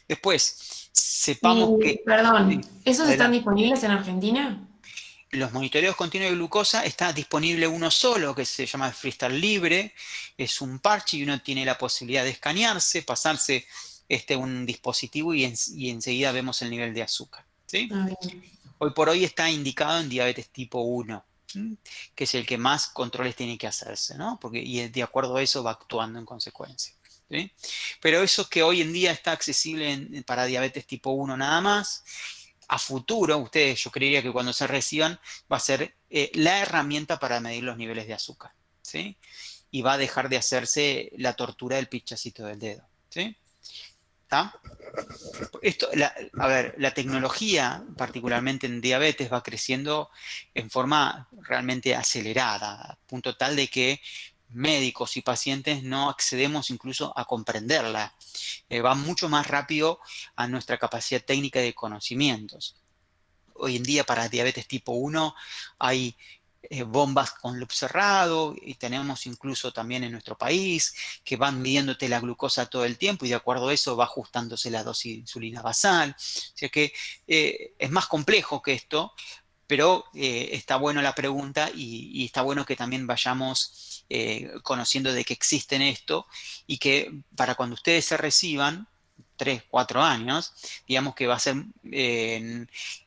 Después, sepamos que... Perdón, ¿esos están Adelante. disponibles en Argentina? Los monitoreos continuos de glucosa está disponible uno solo, que se llama Freestyle Libre. Es un parche y uno tiene la posibilidad de escanearse, pasarse un dispositivo y enseguida vemos el nivel de azúcar, ¿sí? Hoy por hoy está indicado en diabetes tipo 1, que es el que más controles tiene que hacerse, ¿no? Y de acuerdo a eso va actuando en consecuencia, ¿sí? Pero eso que hoy en día está accesible para diabetes tipo 1 nada más. A futuro, ustedes, yo creería que cuando se reciban, va a ser la herramienta para medir los niveles de azúcar, ¿sí? Y va a dejar de hacerse la tortura del pinchacito del dedo, ¿sí? ¿Está? La tecnología, particularmente en diabetes, va creciendo en forma realmente acelerada, a punto tal de que médicos y pacientes no accedemos incluso a comprenderla. Va mucho más rápido a nuestra capacidad técnica de conocimientos. Hoy en día para diabetes tipo 1 hay bombas con loop cerrado y tenemos incluso también en nuestro país que van midiéndote la glucosa todo el tiempo y de acuerdo a eso va ajustándose la dosis de insulina basal. O sea que es más complejo que esto, Pero está bueno la pregunta y está bueno que también vayamos conociendo de que existen esto y que para cuando ustedes se reciban, 3, 4 años, digamos que van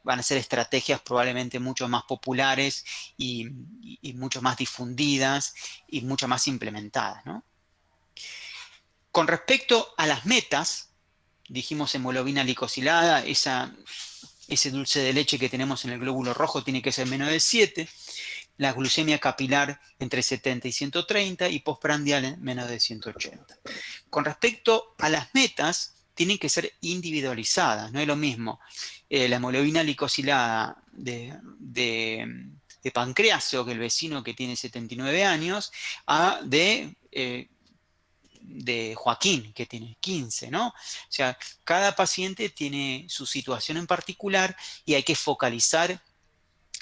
a ser estrategias probablemente mucho más populares y mucho más difundidas y mucho más implementadas, ¿no? Con respecto a las metas, dijimos hemoglobina glicosilada, ese dulce de leche que tenemos en el glóbulo rojo tiene que ser menos de 7, la glucemia capilar entre 70 y 130 y postprandial menos de 180. Con respecto a las metas, tienen que ser individualizadas, no es lo mismo la hemoglobina glicosilada de pancreasio, que el vecino que tiene 79 años, a de Joaquín, que tiene 15, ¿no? O sea, cada paciente tiene su situación en particular y hay que focalizar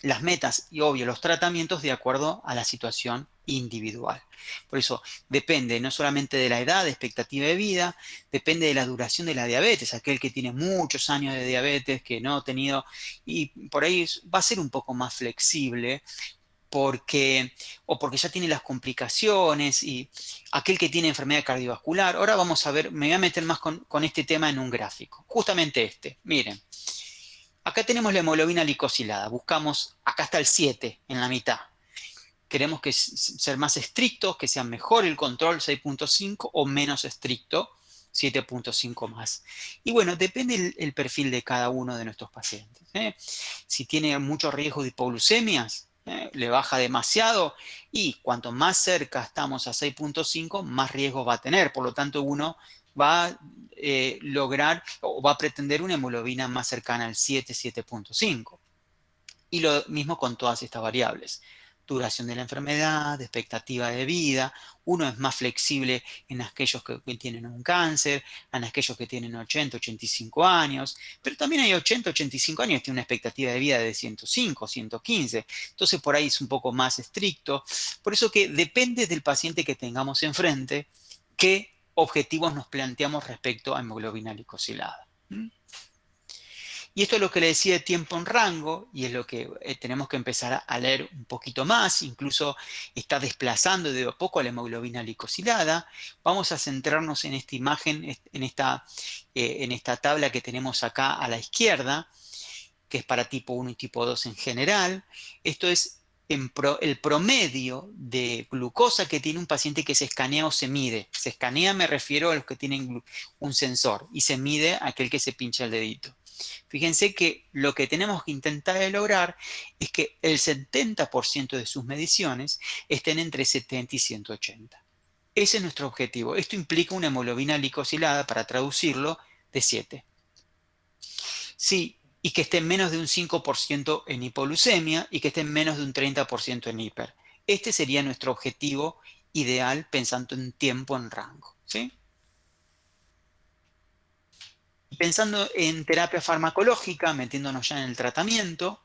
las metas y, obvio, los tratamientos de acuerdo a la situación individual. Por eso depende no solamente de la edad, de expectativa de vida, depende de la duración de la diabetes. Aquel que tiene muchos años de diabetes, que no ha tenido, y por ahí va a ser un poco más flexible, porque ya tiene las complicaciones, y aquel que tiene enfermedad cardiovascular. Ahora vamos a ver, me voy a meter más con este tema en un gráfico. Justamente este, miren. Acá tenemos la hemoglobina glicosilada. Buscamos, acá está el 7 en la mitad. Queremos ser más estrictos, que sea mejor el control 6.5 o menos estricto 7.5 más. Y bueno, depende el perfil de cada uno de nuestros pacientes. Si tiene mucho riesgo de hipoglucemias, le baja demasiado, y cuanto más cerca estamos a 6.5, más riesgo va a tener. Por lo tanto, uno va a lograr o va a pretender una hemoglobina más cercana al 7, 7.5. Y lo mismo con todas estas variables. Duración de la enfermedad, expectativa de vida. Uno es más flexible en aquellos que tienen un cáncer, en aquellos que tienen 80, 85 años, pero también hay 80, 85 años que tienen una expectativa de vida de 105, 115. Entonces por ahí es un poco más estricto. Por eso que depende del paciente que tengamos enfrente, qué objetivos nos planteamos respecto a hemoglobina glicosilada. Y esto es lo que le decía de tiempo en rango, y es lo que tenemos que empezar a leer un poquito más. Incluso está desplazando de a poco a la hemoglobina glicosilada. Vamos a centrarnos en esta imagen, en esta tabla que tenemos acá a la izquierda, que es para tipo 1 y tipo 2 en general. Esto es el promedio de glucosa que tiene un paciente que se escanea o se mide. Se escanea, me refiero a los que tienen un sensor, y se mide aquel que se pincha el dedito. Fíjense que lo que tenemos que intentar lograr es que el 70% de sus mediciones estén entre 70 y 180. Ese es nuestro objetivo. Esto implica una hemoglobina glicosilada, para traducirlo, de 7. Sí, y que esté menos de un 5% en hipoglucemia y que esté menos de un 30% en hiper. Este sería nuestro objetivo ideal pensando en tiempo en rango, ¿sí? Pensando en terapia farmacológica, metiéndonos ya en el tratamiento,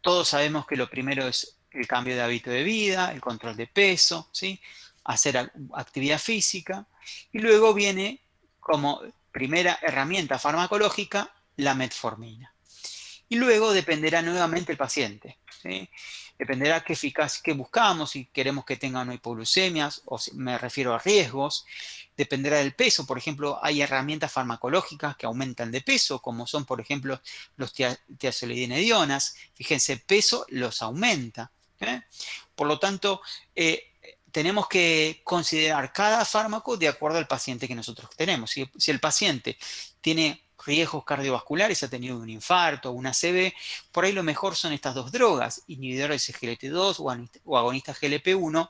todos sabemos que lo primero es el cambio de hábito de vida, el control de peso, ¿sí? Hacer actividad física, y luego viene como primera herramienta farmacológica la metformina. Y luego dependerá nuevamente el paciente, ¿sí? Dependerá qué eficacia que buscamos, si queremos que tenga no hipoglucemias, o si me refiero a riesgos. Dependerá del peso. Por ejemplo, hay herramientas farmacológicas que aumentan de peso, como son, por ejemplo, los tiazolidinedionas. Fíjense, peso los aumenta. Por lo tanto, tenemos que considerar cada fármaco de acuerdo al paciente que nosotros tenemos. Si el paciente tiene riesgos cardiovasculares, ha tenido un infarto o una ACV, por ahí lo mejor son estas dos drogas, inhibidores de SGLT2 o agonistas GLP-1,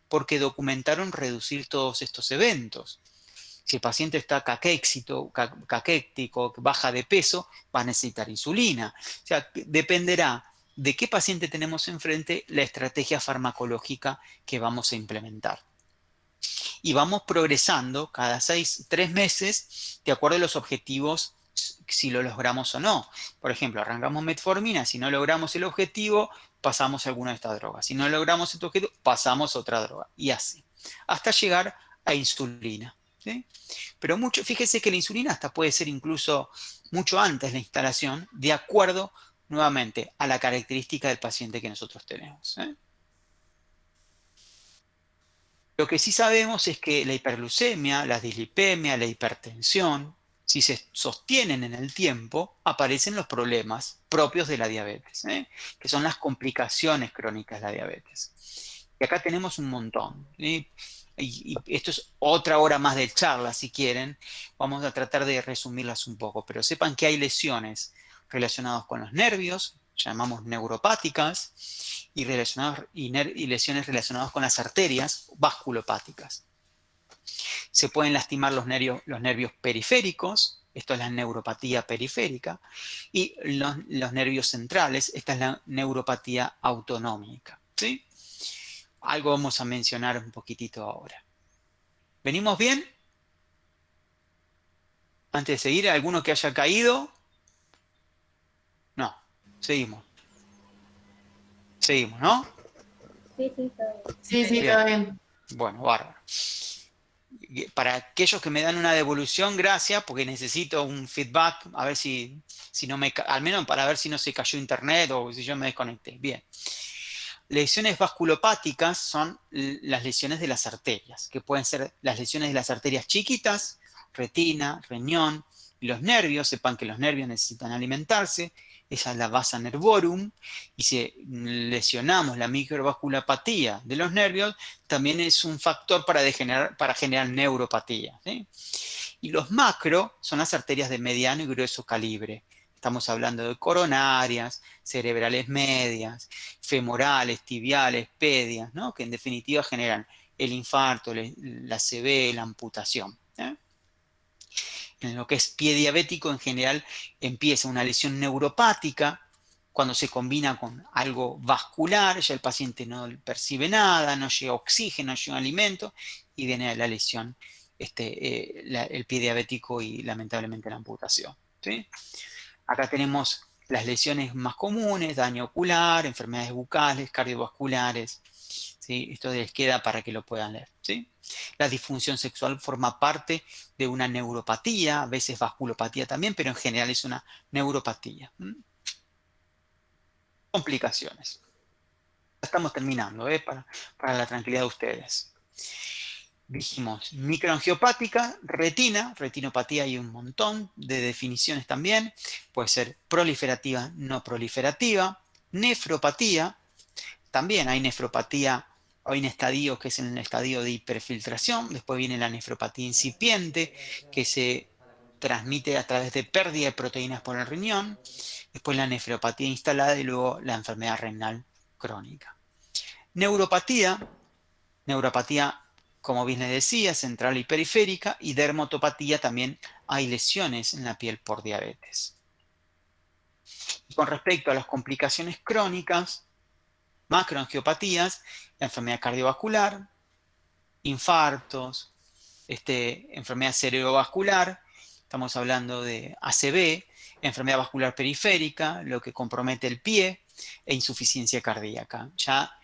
porque documentaron reducir todos estos eventos. Si el paciente está caquético, baja de peso, va a necesitar insulina. O sea, dependerá de qué paciente tenemos enfrente la estrategia farmacológica que vamos a implementar. Y vamos progresando cada 3 meses de acuerdo a los objetivos, si lo logramos o no. Por ejemplo, arrancamos metformina, si no logramos el objetivo, pasamos a alguna de estas drogas. Si no logramos este objetivo, pasamos a otra droga. Y así, hasta llegar a insulina, ¿sí? Pero fíjese que la insulina hasta puede ser incluso mucho antes de la instalación, de acuerdo nuevamente a la característica del paciente que nosotros tenemos. Lo que sí sabemos es que la hiperglucemia, la dislipemia, la hipertensión, si se sostienen en el tiempo, aparecen los problemas propios de la diabetes, que son las complicaciones crónicas de la diabetes. Y acá tenemos un montón. Y esto es otra hora más de charla, si quieren. Vamos a tratar de resumirlas un poco, pero sepan que hay lesiones relacionadas con los nervios, llamamos neuropáticas, y lesiones relacionadas con las arterias vasculopáticas. Se pueden lastimar los nervios periféricos, esto es la neuropatía periférica, y los nervios centrales, esta es la neuropatía autonómica, ¿sí? Algo vamos a mencionar un poquitito ahora. ¿Venimos bien? Antes de seguir, ¿alguno que haya caído? No, seguimos. Seguimos, ¿no? Sí, sí, está bien. Sí, sí, Bien. todo bien. Bueno, bárbaro. Para aquellos que me dan una devolución, gracias, porque necesito un feedback, a ver si no al menos para ver si no se cayó internet o si yo me desconecté. Bien. Lesiones vasculopáticas son las lesiones de las arterias, que pueden ser las lesiones de las arterias chiquitas, retina, riñón, y los nervios. Sepan que los nervios necesitan alimentarse, esa es la vasa nervorum, y si lesionamos la microvasculopatía de los nervios, también es un factor para generar neuropatía, ¿sí? Y los macro son las arterias de mediano y grueso calibre. Estamos hablando de coronarias, cerebrales medias, femorales, tibiales, pedias, ¿no? Que en definitiva generan el infarto, la CV, la amputación. En lo que es pie diabético, en general, empieza una lesión neuropática. Cuando se combina con algo vascular, ya el paciente no percibe nada, no llega oxígeno, no llega alimento, y viene la lesión, el pie diabético y lamentablemente la amputación, ¿sí? Acá tenemos las lesiones más comunes: daño ocular, enfermedades bucales, cardiovasculares, ¿sí? Esto les queda para que lo puedan leer, ¿sí? La disfunción sexual forma parte de una neuropatía, a veces vasculopatía también, pero en general es una neuropatía. Complicaciones. Ya estamos terminando, para la tranquilidad de ustedes. Dijimos microangiopática, retinopatía, hay un montón de definiciones también. Puede ser proliferativa, no proliferativa. Nefropatía, también hay nefropatía. Hay un estadio que es en el estadio de hiperfiltración. Después viene la nefropatía incipiente, que se transmite a través de pérdida de proteínas por el riñón. Después la nefropatía instalada y luego la enfermedad renal crónica. Neuropatía, como bien les decía, central y periférica, y dermatopatía, también hay lesiones en la piel por diabetes. Y con respecto a las complicaciones crónicas, macroangiopatías, la enfermedad cardiovascular, infartos, enfermedad cerebrovascular, estamos hablando de ACV, enfermedad vascular periférica, lo que compromete el pie, e insuficiencia cardíaca. Ya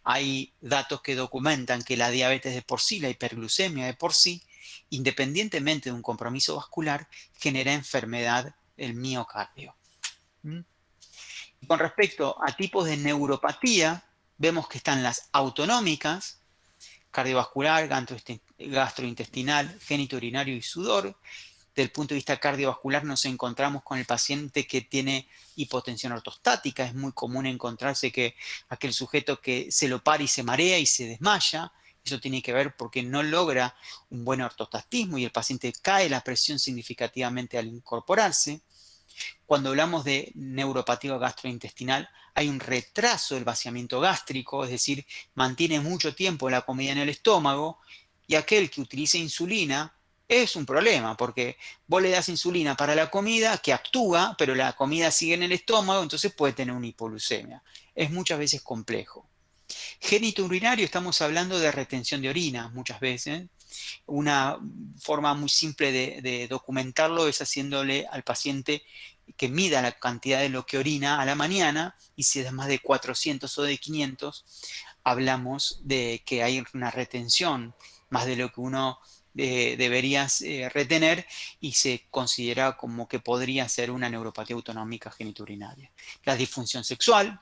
hay datos que documentan que la diabetes de por sí, la hiperglucemia de por sí, independientemente de un compromiso vascular, genera enfermedad del miocardio. Y con respecto a tipos de neuropatía, vemos que están las autonómicas, cardiovascular, gastrointestinal, genitourinario y sudor. Desde el punto de vista cardiovascular nos encontramos con el paciente que tiene hipotensión ortostática. Es muy común encontrarse que aquel sujeto que se lo para y se marea y se desmaya. Eso tiene que ver porque no logra un buen ortostatismo y el paciente cae la presión significativamente al incorporarse. Cuando hablamos de neuropatía gastrointestinal, hay un retraso del vaciamiento gástrico, es decir, mantiene mucho tiempo la comida en el estómago, y aquel que utiliza insulina es un problema, porque vos le das insulina para la comida, que actúa, pero la comida sigue en el estómago, entonces puede tener una hipoglucemia. Es muchas veces complejo. Genitourinario, estamos hablando de retención de orina muchas veces. Una forma muy simple de documentarlo es haciéndole al paciente que mida la cantidad de lo que orina a la mañana, y si es más de 400 o de 500, hablamos de que hay una retención más de lo que uno deberías retener y se considera como que podría ser una neuropatía autonómica genitourinaria. La disfunción sexual.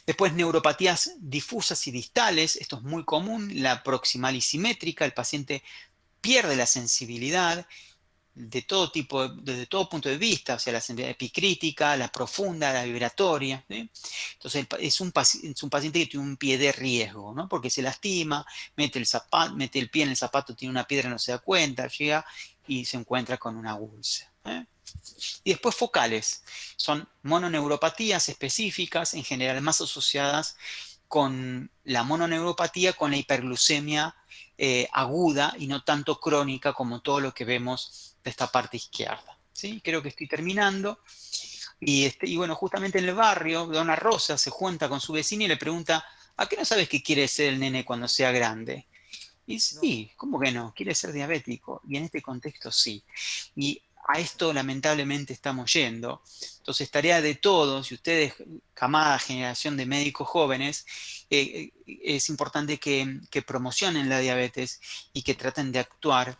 Después neuropatías difusas y distales, esto es muy común, la proximal y simétrica, el paciente pierde la sensibilidad de todo tipo, desde todo punto de vista, o sea, la sensibilidad epicrítica, la profunda, la vibratoria, ¿sí? Entonces es un paciente que tiene un pie de riesgo, ¿no? Porque se lastima, mete el pie en el zapato, tiene una piedra, no se da cuenta, llega y se encuentra con una úlcera, ¿eh? Y después focales, son mononeuropatías específicas, en general más asociadas con la mononeuropatía, con la hiperglucemia aguda y no tanto crónica como todo lo que vemos de esta parte izquierda. ¿Sí? Creo que estoy terminando. Y bueno, justamente en el barrio, Dona Rosa se junta con su vecina y le pregunta, ¿a qué no sabes qué quiere ser el nene cuando sea grande? Y sí, ¿cómo que no? Quiere ser diabético. Y en este contexto sí. Y a esto lamentablemente estamos yendo. Entonces, tarea de todos, y ustedes, camada, generación de médicos jóvenes, es importante que promocionen la diabetes y que traten de actuar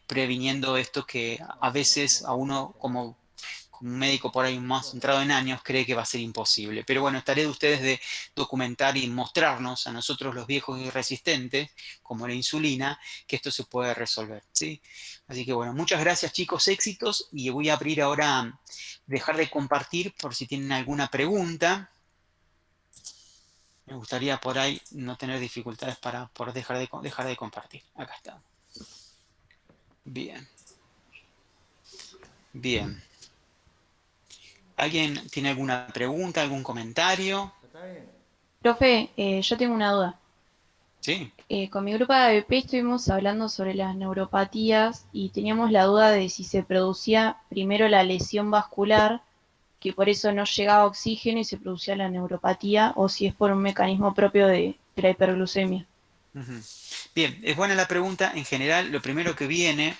previniendo esto que a veces a uno como un médico por ahí más centrado en años cree que va a ser imposible. Pero bueno, estaré de ustedes de documentar y mostrarnos a nosotros los viejos y resistentes, como la insulina, que esto se puede resolver, ¿sí? Así que bueno, muchas gracias chicos, éxitos, y voy a abrir ahora, dejar de compartir por si tienen alguna pregunta. Me gustaría por ahí no tener dificultades para poder dejar de compartir. Acá está. Bien. Bien. ¿Alguien tiene alguna pregunta, algún comentario? Profe, yo tengo una duda. Sí. Con mi grupo de ABP estuvimos hablando sobre las neuropatías y teníamos la duda de si se producía primero la lesión vascular, que por eso no llegaba oxígeno y se producía la neuropatía, o si es por un mecanismo propio de la hiperglucemia. Bien, es buena la pregunta. En general, lo primero que viene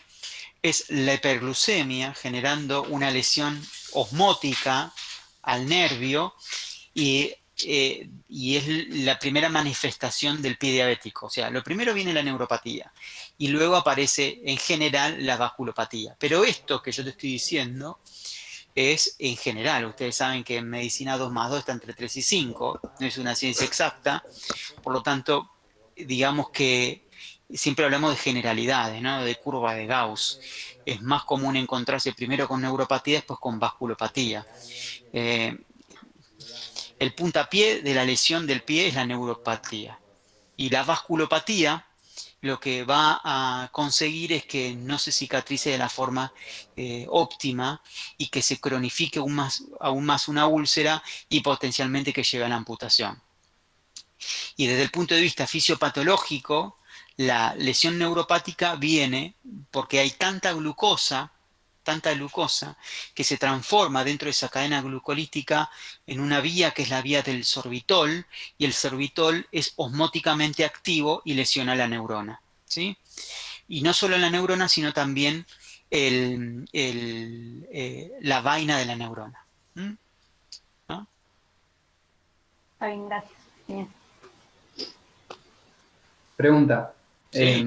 es la hiperglucemia generando una lesión osmótica al nervio y es la primera manifestación del pie diabético. O sea, lo primero viene la neuropatía y luego aparece en general la vasculopatía. Pero esto que yo te estoy diciendo es en general. Ustedes saben que en medicina 2 más 2 está entre 3 y 5, no es una ciencia exacta, por lo tanto, digamos que siempre hablamos de generalidades, ¿no? De curva de Gauss. Es más común encontrarse primero con neuropatía, después con vasculopatía. El puntapié de la lesión del pie es la neuropatía. Y la vasculopatía lo que va a conseguir es que no se cicatrice de la forma óptima y que se cronifique aún más una úlcera y potencialmente que llegue a la amputación. Y desde el punto de vista fisiopatológico, la lesión neuropática viene porque hay tanta glucosa que se transforma dentro de esa cadena glucolítica en una vía que es la vía del sorbitol, y el sorbitol es osmóticamente activo y lesiona la neurona, ¿sí? Y no solo la neurona, sino también la vaina de la neurona. ¿No? Está bien, gracias. Bien. Pregunta. Sí.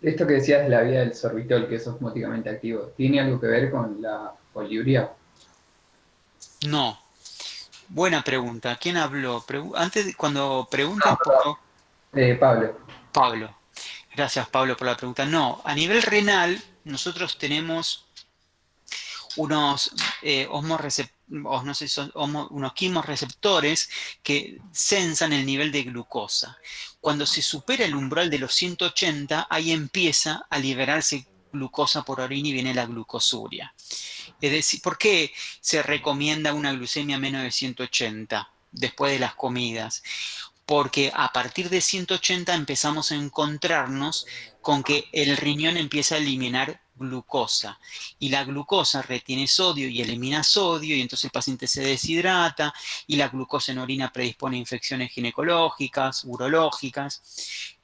Esto que decías de la vía del sorbitol, que es osmóticamente activo, ¿tiene algo que ver con la poliuria? No. Buena pregunta. ¿Quién habló? Antes, cuando preguntan... Pablo. Pablo. Gracias, Pablo, por la pregunta. No, a nivel renal, nosotros tenemos unos unos quimorreceptores que sensan el nivel de glucosa. Cuando se supera el umbral de los 180, ahí empieza a liberarse glucosa por orina y viene la glucosuria. Es decir, ¿por qué se recomienda una glucemia menos de 180 después de las comidas? Porque a partir de 180 empezamos a encontrarnos con que el riñón empieza a eliminar glucosa. Y la glucosa retiene sodio y elimina sodio, y entonces el paciente se deshidrata, y la glucosa en orina predispone a infecciones ginecológicas, urológicas,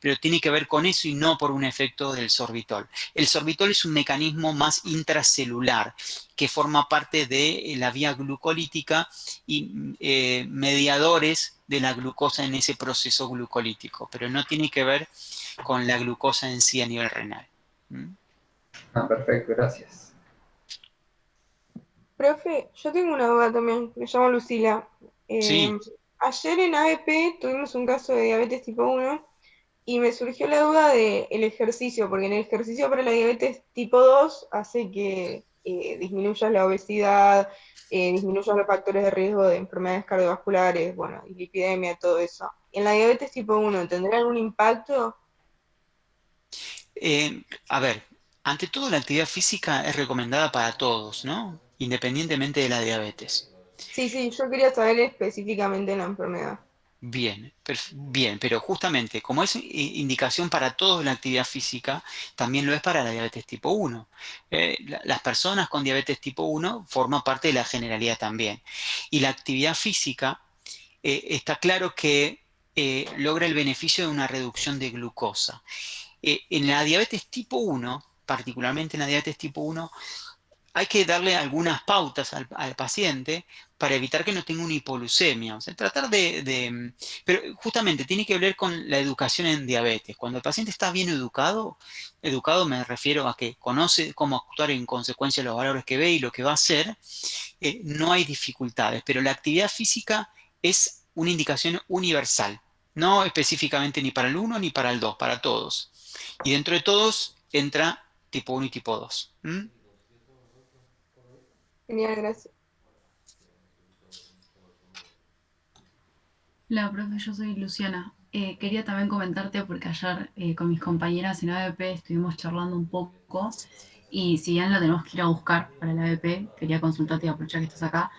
pero tiene que ver con eso y no por un efecto del sorbitol. El sorbitol es un mecanismo más intracelular que forma parte de la vía glucolítica y mediadores de la glucosa en ese proceso glucolítico, pero no tiene que ver con la glucosa en sí a nivel renal. Perfecto, gracias. Profe, yo tengo una duda también, me llamo Lucila. Sí. Ayer en AEP tuvimos un caso de diabetes tipo 1 y me surgió la duda del ejercicio, porque en el ejercicio para la diabetes tipo 2 hace que disminuyas la obesidad, disminuyas los factores de riesgo de enfermedades cardiovasculares, bueno, y lipidemia, todo eso. En la diabetes tipo 1, ¿tendrá algún impacto? A ver, ante todo la actividad física es recomendada para todos, ¿no? Independientemente de la diabetes. Sí, sí, yo quería saber específicamente la enfermedad. Bien, bien, pero justamente como es indicación para todos la actividad física, también lo es para la diabetes tipo 1. Las personas con diabetes tipo 1 forman parte de la generalidad también. Y la actividad física está claro que logra el beneficio de una reducción de glucosa. En la diabetes tipo 1, particularmente en la diabetes tipo 1, hay que darle algunas pautas al paciente para evitar que no tenga una hipoglucemia. O sea, tratar pero justamente tiene que ver con la educación en diabetes. Cuando el paciente está bien educado me refiero a que conoce cómo actuar en consecuencia de los valores que ve y lo que va a hacer, no hay dificultades. Pero la actividad física es una indicación universal, no específicamente ni para el 1 ni para el 2, para todos. Y dentro de todos entra tipo 1 y tipo 2. Genial, gracias. Hola, profe, yo soy Luciana. Quería también comentarte porque ayer con mis compañeras en ABP estuvimos charlando un poco y si bien lo tenemos que ir a buscar para la ABP, quería consultarte y aprovechar que estás acá,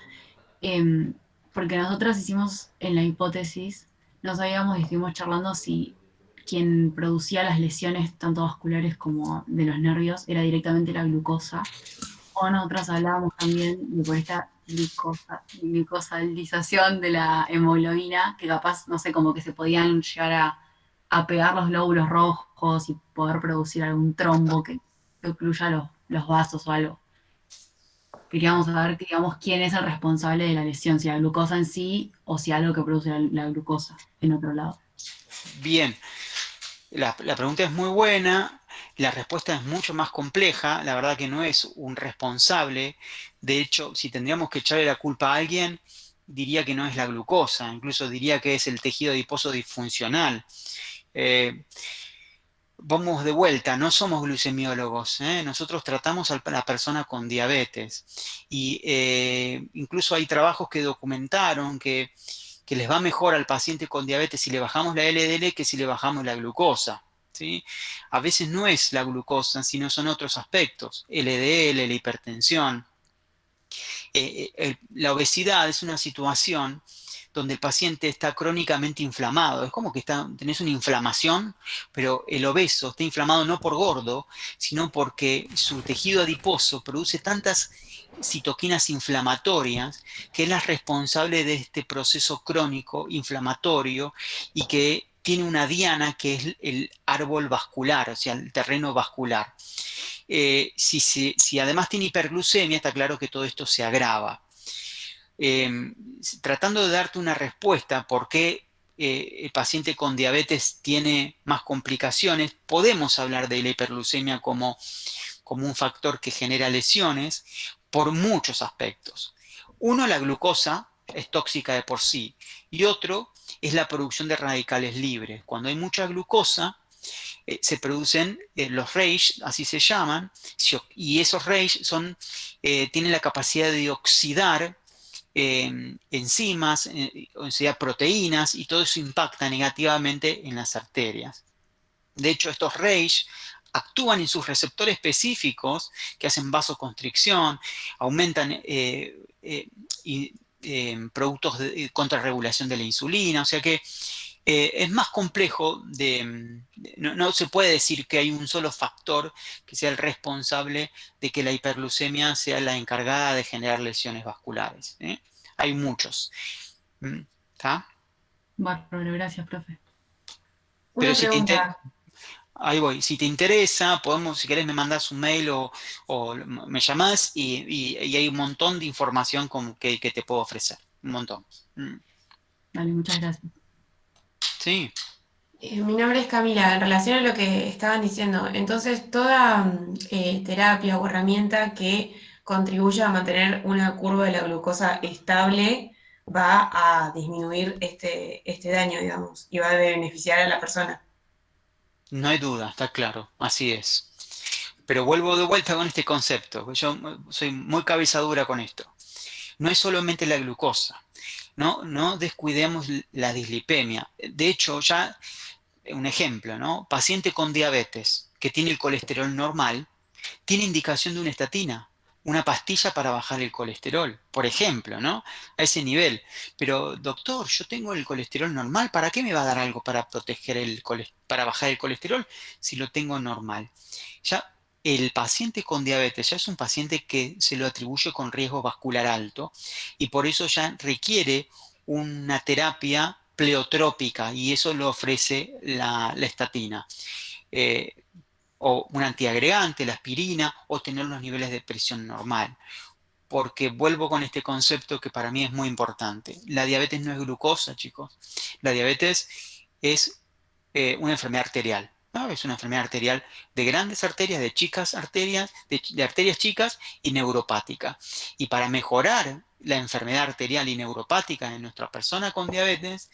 porque nosotras hicimos en la hipótesis, no sabíamos y estuvimos charlando si quien producía las lesiones tanto vasculares como de los nervios era directamente la glucosa, o nosotros hablábamos también de por esta glicosalización de la hemoglobina, que capaz, no sé, como que se podían llegar a pegar los glóbulos rojos y poder producir algún trombo que ocluya los vasos o algo. Queríamos saber, digamos, quién es el responsable de la lesión, si la glucosa en sí o si algo que produce la glucosa en otro lado. Bien, la pregunta es muy buena, la respuesta es mucho más compleja, la verdad que no es un responsable. De hecho, si tendríamos que echarle la culpa a alguien, diría que no es la glucosa, incluso diría que es el tejido adiposo disfuncional. Vamos de vuelta, no somos glucemiólogos, nosotros tratamos a la persona con diabetes y incluso hay trabajos que documentaron que les va mejor al paciente con diabetes si le bajamos la LDL que si le bajamos la glucosa, ¿sí? A veces no es la glucosa, sino son otros aspectos, LDL, la hipertensión. La obesidad es una situación donde el paciente está crónicamente inflamado. Es como que tenés una inflamación, pero el obeso está inflamado no por gordo, sino porque su tejido adiposo produce tantas citoquinas inflamatorias que es la responsable de este proceso crónico inflamatorio y que tiene una diana que es el árbol vascular, o sea, el terreno vascular. Si además tiene hiperglucemia, está claro que todo esto se agrava. Tratando de darte una respuesta por qué el paciente con diabetes tiene más complicaciones, podemos hablar de la hiperglucemia como un factor que genera lesiones por muchos aspectos. Uno, la glucosa es tóxica de por sí, y otro es la producción de radicales libres. Cuando hay mucha glucosa, se producen los RAGE, así se llaman, y esos RAGE tienen la capacidad de oxidar enzimas, o sea, proteínas, y todo eso impacta negativamente en las arterias. De hecho, estos RAGE actúan en sus receptores específicos que hacen vasoconstricción, aumentan productos de contrarregulación de la insulina, o sea que Es más complejo no se puede decir que hay un solo factor que sea el responsable de que la hiperglucemia sea la encargada de generar lesiones vasculares. Hay muchos. ¿Está? Bárbaro, gracias, profe. Pero Una pregunta. ahí voy. Si te interesa, si querés me mandás un mail o me llamás y hay un montón de información que te puedo ofrecer. Un montón. Dale, muchas gracias. Sí. Mi nombre es Camila, en relación a lo que estaban diciendo, entonces toda terapia o herramienta que contribuya a mantener una curva de la glucosa estable va a disminuir este daño, digamos, y va a beneficiar a la persona. No hay duda, está claro, así es. Pero vuelvo de vuelta con este concepto, yo soy muy cabeza dura con esto. No es solamente la glucosa, no descuidemos la dislipemia. De hecho, ya un ejemplo, ¿no? Paciente con diabetes que tiene el colesterol normal, tiene indicación de una estatina, una pastilla para bajar el colesterol, por ejemplo, ¿no? A ese nivel. Pero, doctor, yo tengo el colesterol normal, ¿para qué me va a dar algo para proteger para bajar el colesterol si lo tengo normal? Ya el paciente con diabetes ya es un paciente que se lo atribuye con riesgo vascular alto y por eso ya requiere una terapia pleotrópica y eso lo ofrece la estatina. O un antiagregante, la aspirina, o tener los niveles de presión normal. Porque vuelvo con este concepto que para mí es muy importante. La diabetes no es glucosa, chicos. La diabetes es una enfermedad arterial, ¿no? Es una enfermedad arterial de grandes arterias, de chicas arterias, de arterias chicas y neuropática. Y para mejorar la enfermedad arterial y neuropática en nuestra persona con diabetes,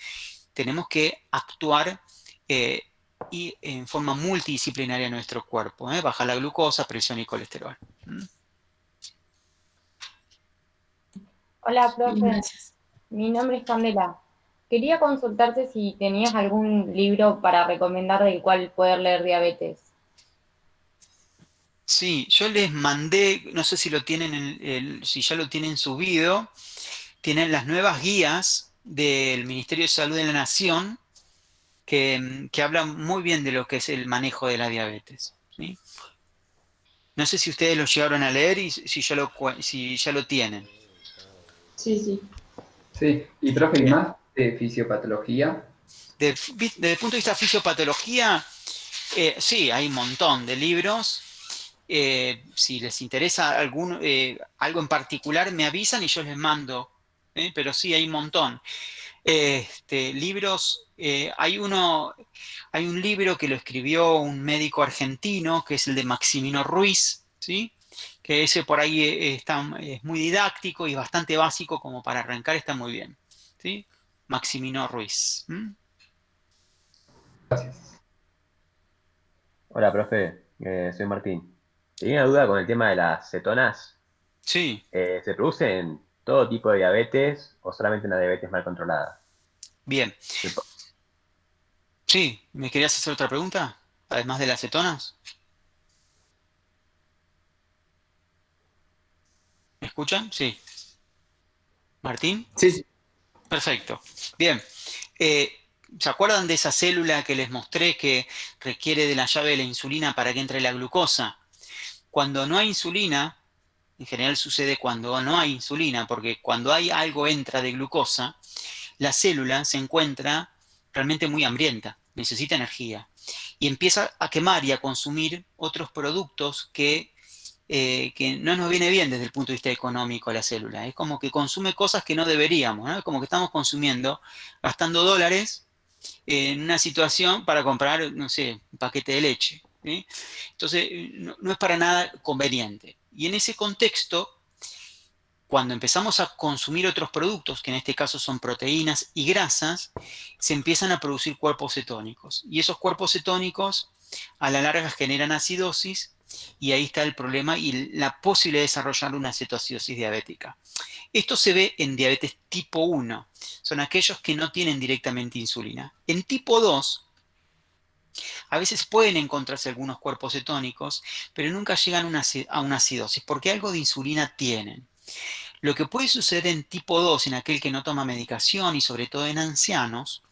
tenemos que actuar y en forma multidisciplinaria en nuestro cuerpo, bajar la glucosa, presión y colesterol. Hola, profe. Gracias. Mi nombre es Candela. Quería consultarte si tenías algún libro para recomendar del cual poder leer diabetes. Sí, yo les mandé, no sé si lo tienen, si ya lo tienen subido, tienen las nuevas guías del Ministerio de Salud de la Nación que hablan muy bien de lo que es el manejo de la diabetes, ¿sí? No sé si ustedes lo llegaron a leer y si ya lo tienen. Sí, sí. Sí, y profe, ¿y Bien. más de fisiopatología? Desde el punto de vista de fisiopatología, sí, hay un montón de libros. Si les interesa algo en particular, me avisan y yo les mando. Pero sí, hay un montón. Libros, hay un libro que lo escribió un médico argentino, que es el de Maximino Ruiz, ¿sí? Que ese por ahí es muy didáctico y bastante básico como para arrancar, está muy bien, ¿sí? Maximino Ruiz. Gracias. Hola, profe, soy Martín. Tenía una duda con el tema de las cetonas. Sí, ¿Se produce en todo tipo de diabetes o solamente en la diabetes mal controlada? bien. Sí, ¿me querías hacer otra pregunta? Además de las cetonas. ¿Me escuchan? Sí. ¿Martín? Sí, sí. Perfecto. Bien. ¿Se acuerdan de esa célula que les mostré que requiere de la llave de la insulina para que entre la glucosa? Cuando no hay insulina, en general sucede cuando no hay insulina, porque cuando hay algo entra de glucosa, la célula se encuentra realmente muy hambrienta, necesita energía y empieza a quemar y a consumir otros productos que no nos viene bien desde el punto de vista económico a la célula. Es como que consume cosas que no deberíamos, ¿no? Es como que estamos consumiendo, gastando dólares en una situación para comprar, no sé, un paquete de leche, ¿sí? Entonces, no es para nada conveniente. Y en ese contexto, cuando empezamos a consumir otros productos, que en este caso son proteínas y grasas, se empiezan a producir cuerpos cetónicos. Y esos cuerpos cetónicos a la larga generan acidosis y ahí está el problema y la posibilidad de desarrollar una cetoacidosis diabética. Esto se ve en diabetes tipo 1, son aquellos que no tienen directamente insulina. En tipo 2, a veces pueden encontrarse algunos cuerpos cetónicos, pero nunca llegan a una acidosis, porque algo de insulina tienen. Lo que puede suceder en tipo 2, en aquel que no toma medicación y sobre todo en ancianos,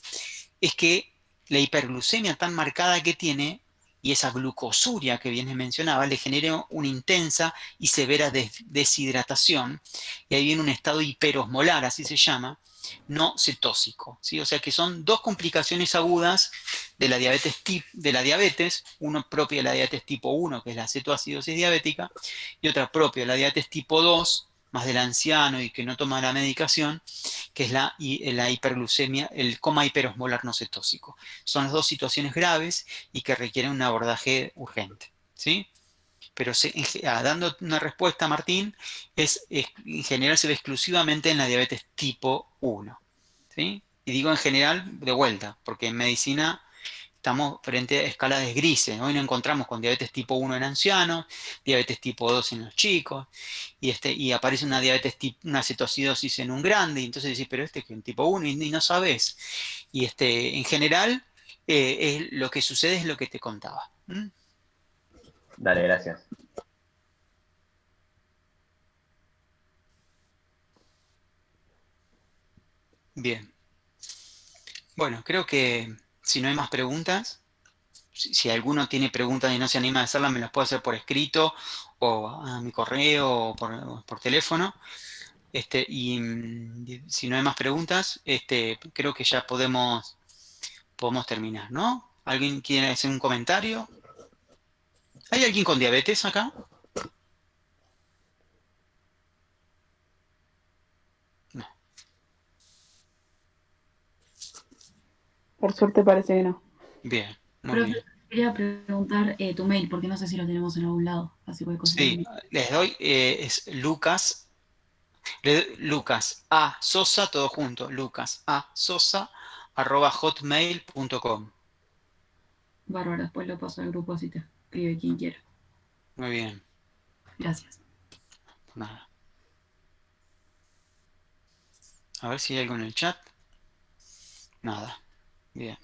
es que la hiperglucemia tan marcada que tiene y esa glucosuria que bien mencionaba le genera una intensa y severa deshidratación, y ahí viene un estado hiperosmolar, así se llama, no cetósico, ¿sí? O sea que son dos complicaciones agudas de la diabetes, una propia de la diabetes tipo 1, que es la cetoacidosis diabética, y otra propia de la diabetes tipo 2, más del anciano y que no toma la medicación, que es la hiperglucemia, el coma hiperosmolar no cetósico. Son las dos situaciones graves y que requieren un abordaje urgente, ¿sí? Pero dando una respuesta, Martín, en general se ve exclusivamente en la diabetes tipo 1, ¿sí? Y digo en general de vuelta, porque en medicina estamos frente a escalas grises. Hoy nos encontramos con diabetes tipo 1 en ancianos, diabetes tipo 2 en los chicos, y aparece una diabetes una cetoacidosis en un grande, y entonces decís, pero que es un tipo 1 y no sabes. Y en general, lo que sucede es lo que te contaba. Dale, gracias. Bien. Bueno, creo que si no hay más preguntas, si alguno tiene preguntas y no se anima a hacerlas, me las puede hacer por escrito o a mi correo o por teléfono. Y si no hay más preguntas, creo que ya podemos terminar, ¿no? ¿Alguien quiere hacer un comentario? ¿Hay alguien con diabetes acá? No. Por suerte parece que no. Bien, muy Profe, bien. quería preguntar tu mail, porque no sé si lo tenemos en algún lado. Así cualquier cosa. Sí, les doy, es Lucas A. Sosa, todo junto, Lucas A. Sosa, @hotmail.com. Bárbaro, después lo paso al grupo así te escribe quien quiera. Muy bien. Gracias. Nada. A ver si hay algo en el chat. Nada. Bien.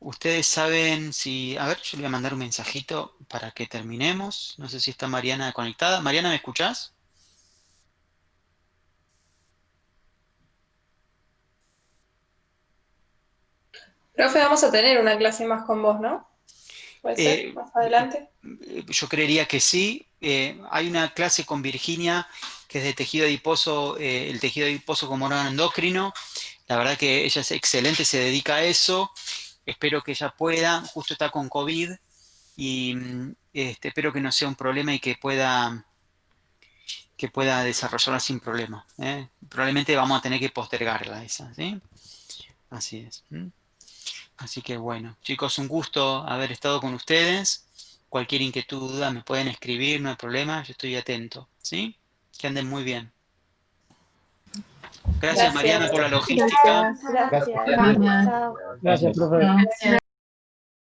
Ustedes saben si... A ver, yo le voy a mandar un mensajito para que terminemos. No sé si está Mariana conectada. Mariana, ¿me escuchás? Profe, vamos a tener una clase más con vos, ¿no? ¿Puede ser? Más adelante. Yo creería que sí. Hay una clase con Virginia que es de tejido adiposo, el tejido adiposo como órgano endocrino. La verdad que ella es excelente, se dedica a eso. Espero que ella pueda. Justo está con COVID y espero que no sea un problema y que pueda desarrollarla sin problema. Probablemente vamos a tener que postergarla esa, ¿sí? Así es. Así que bueno, chicos, un gusto haber estado con ustedes. Cualquier inquietud o duda me pueden escribir, no hay problema, yo estoy atento, ¿sí? Que anden muy bien. Gracias, Mariana, por la logística. Gracias. Gracias. Gracias, profe.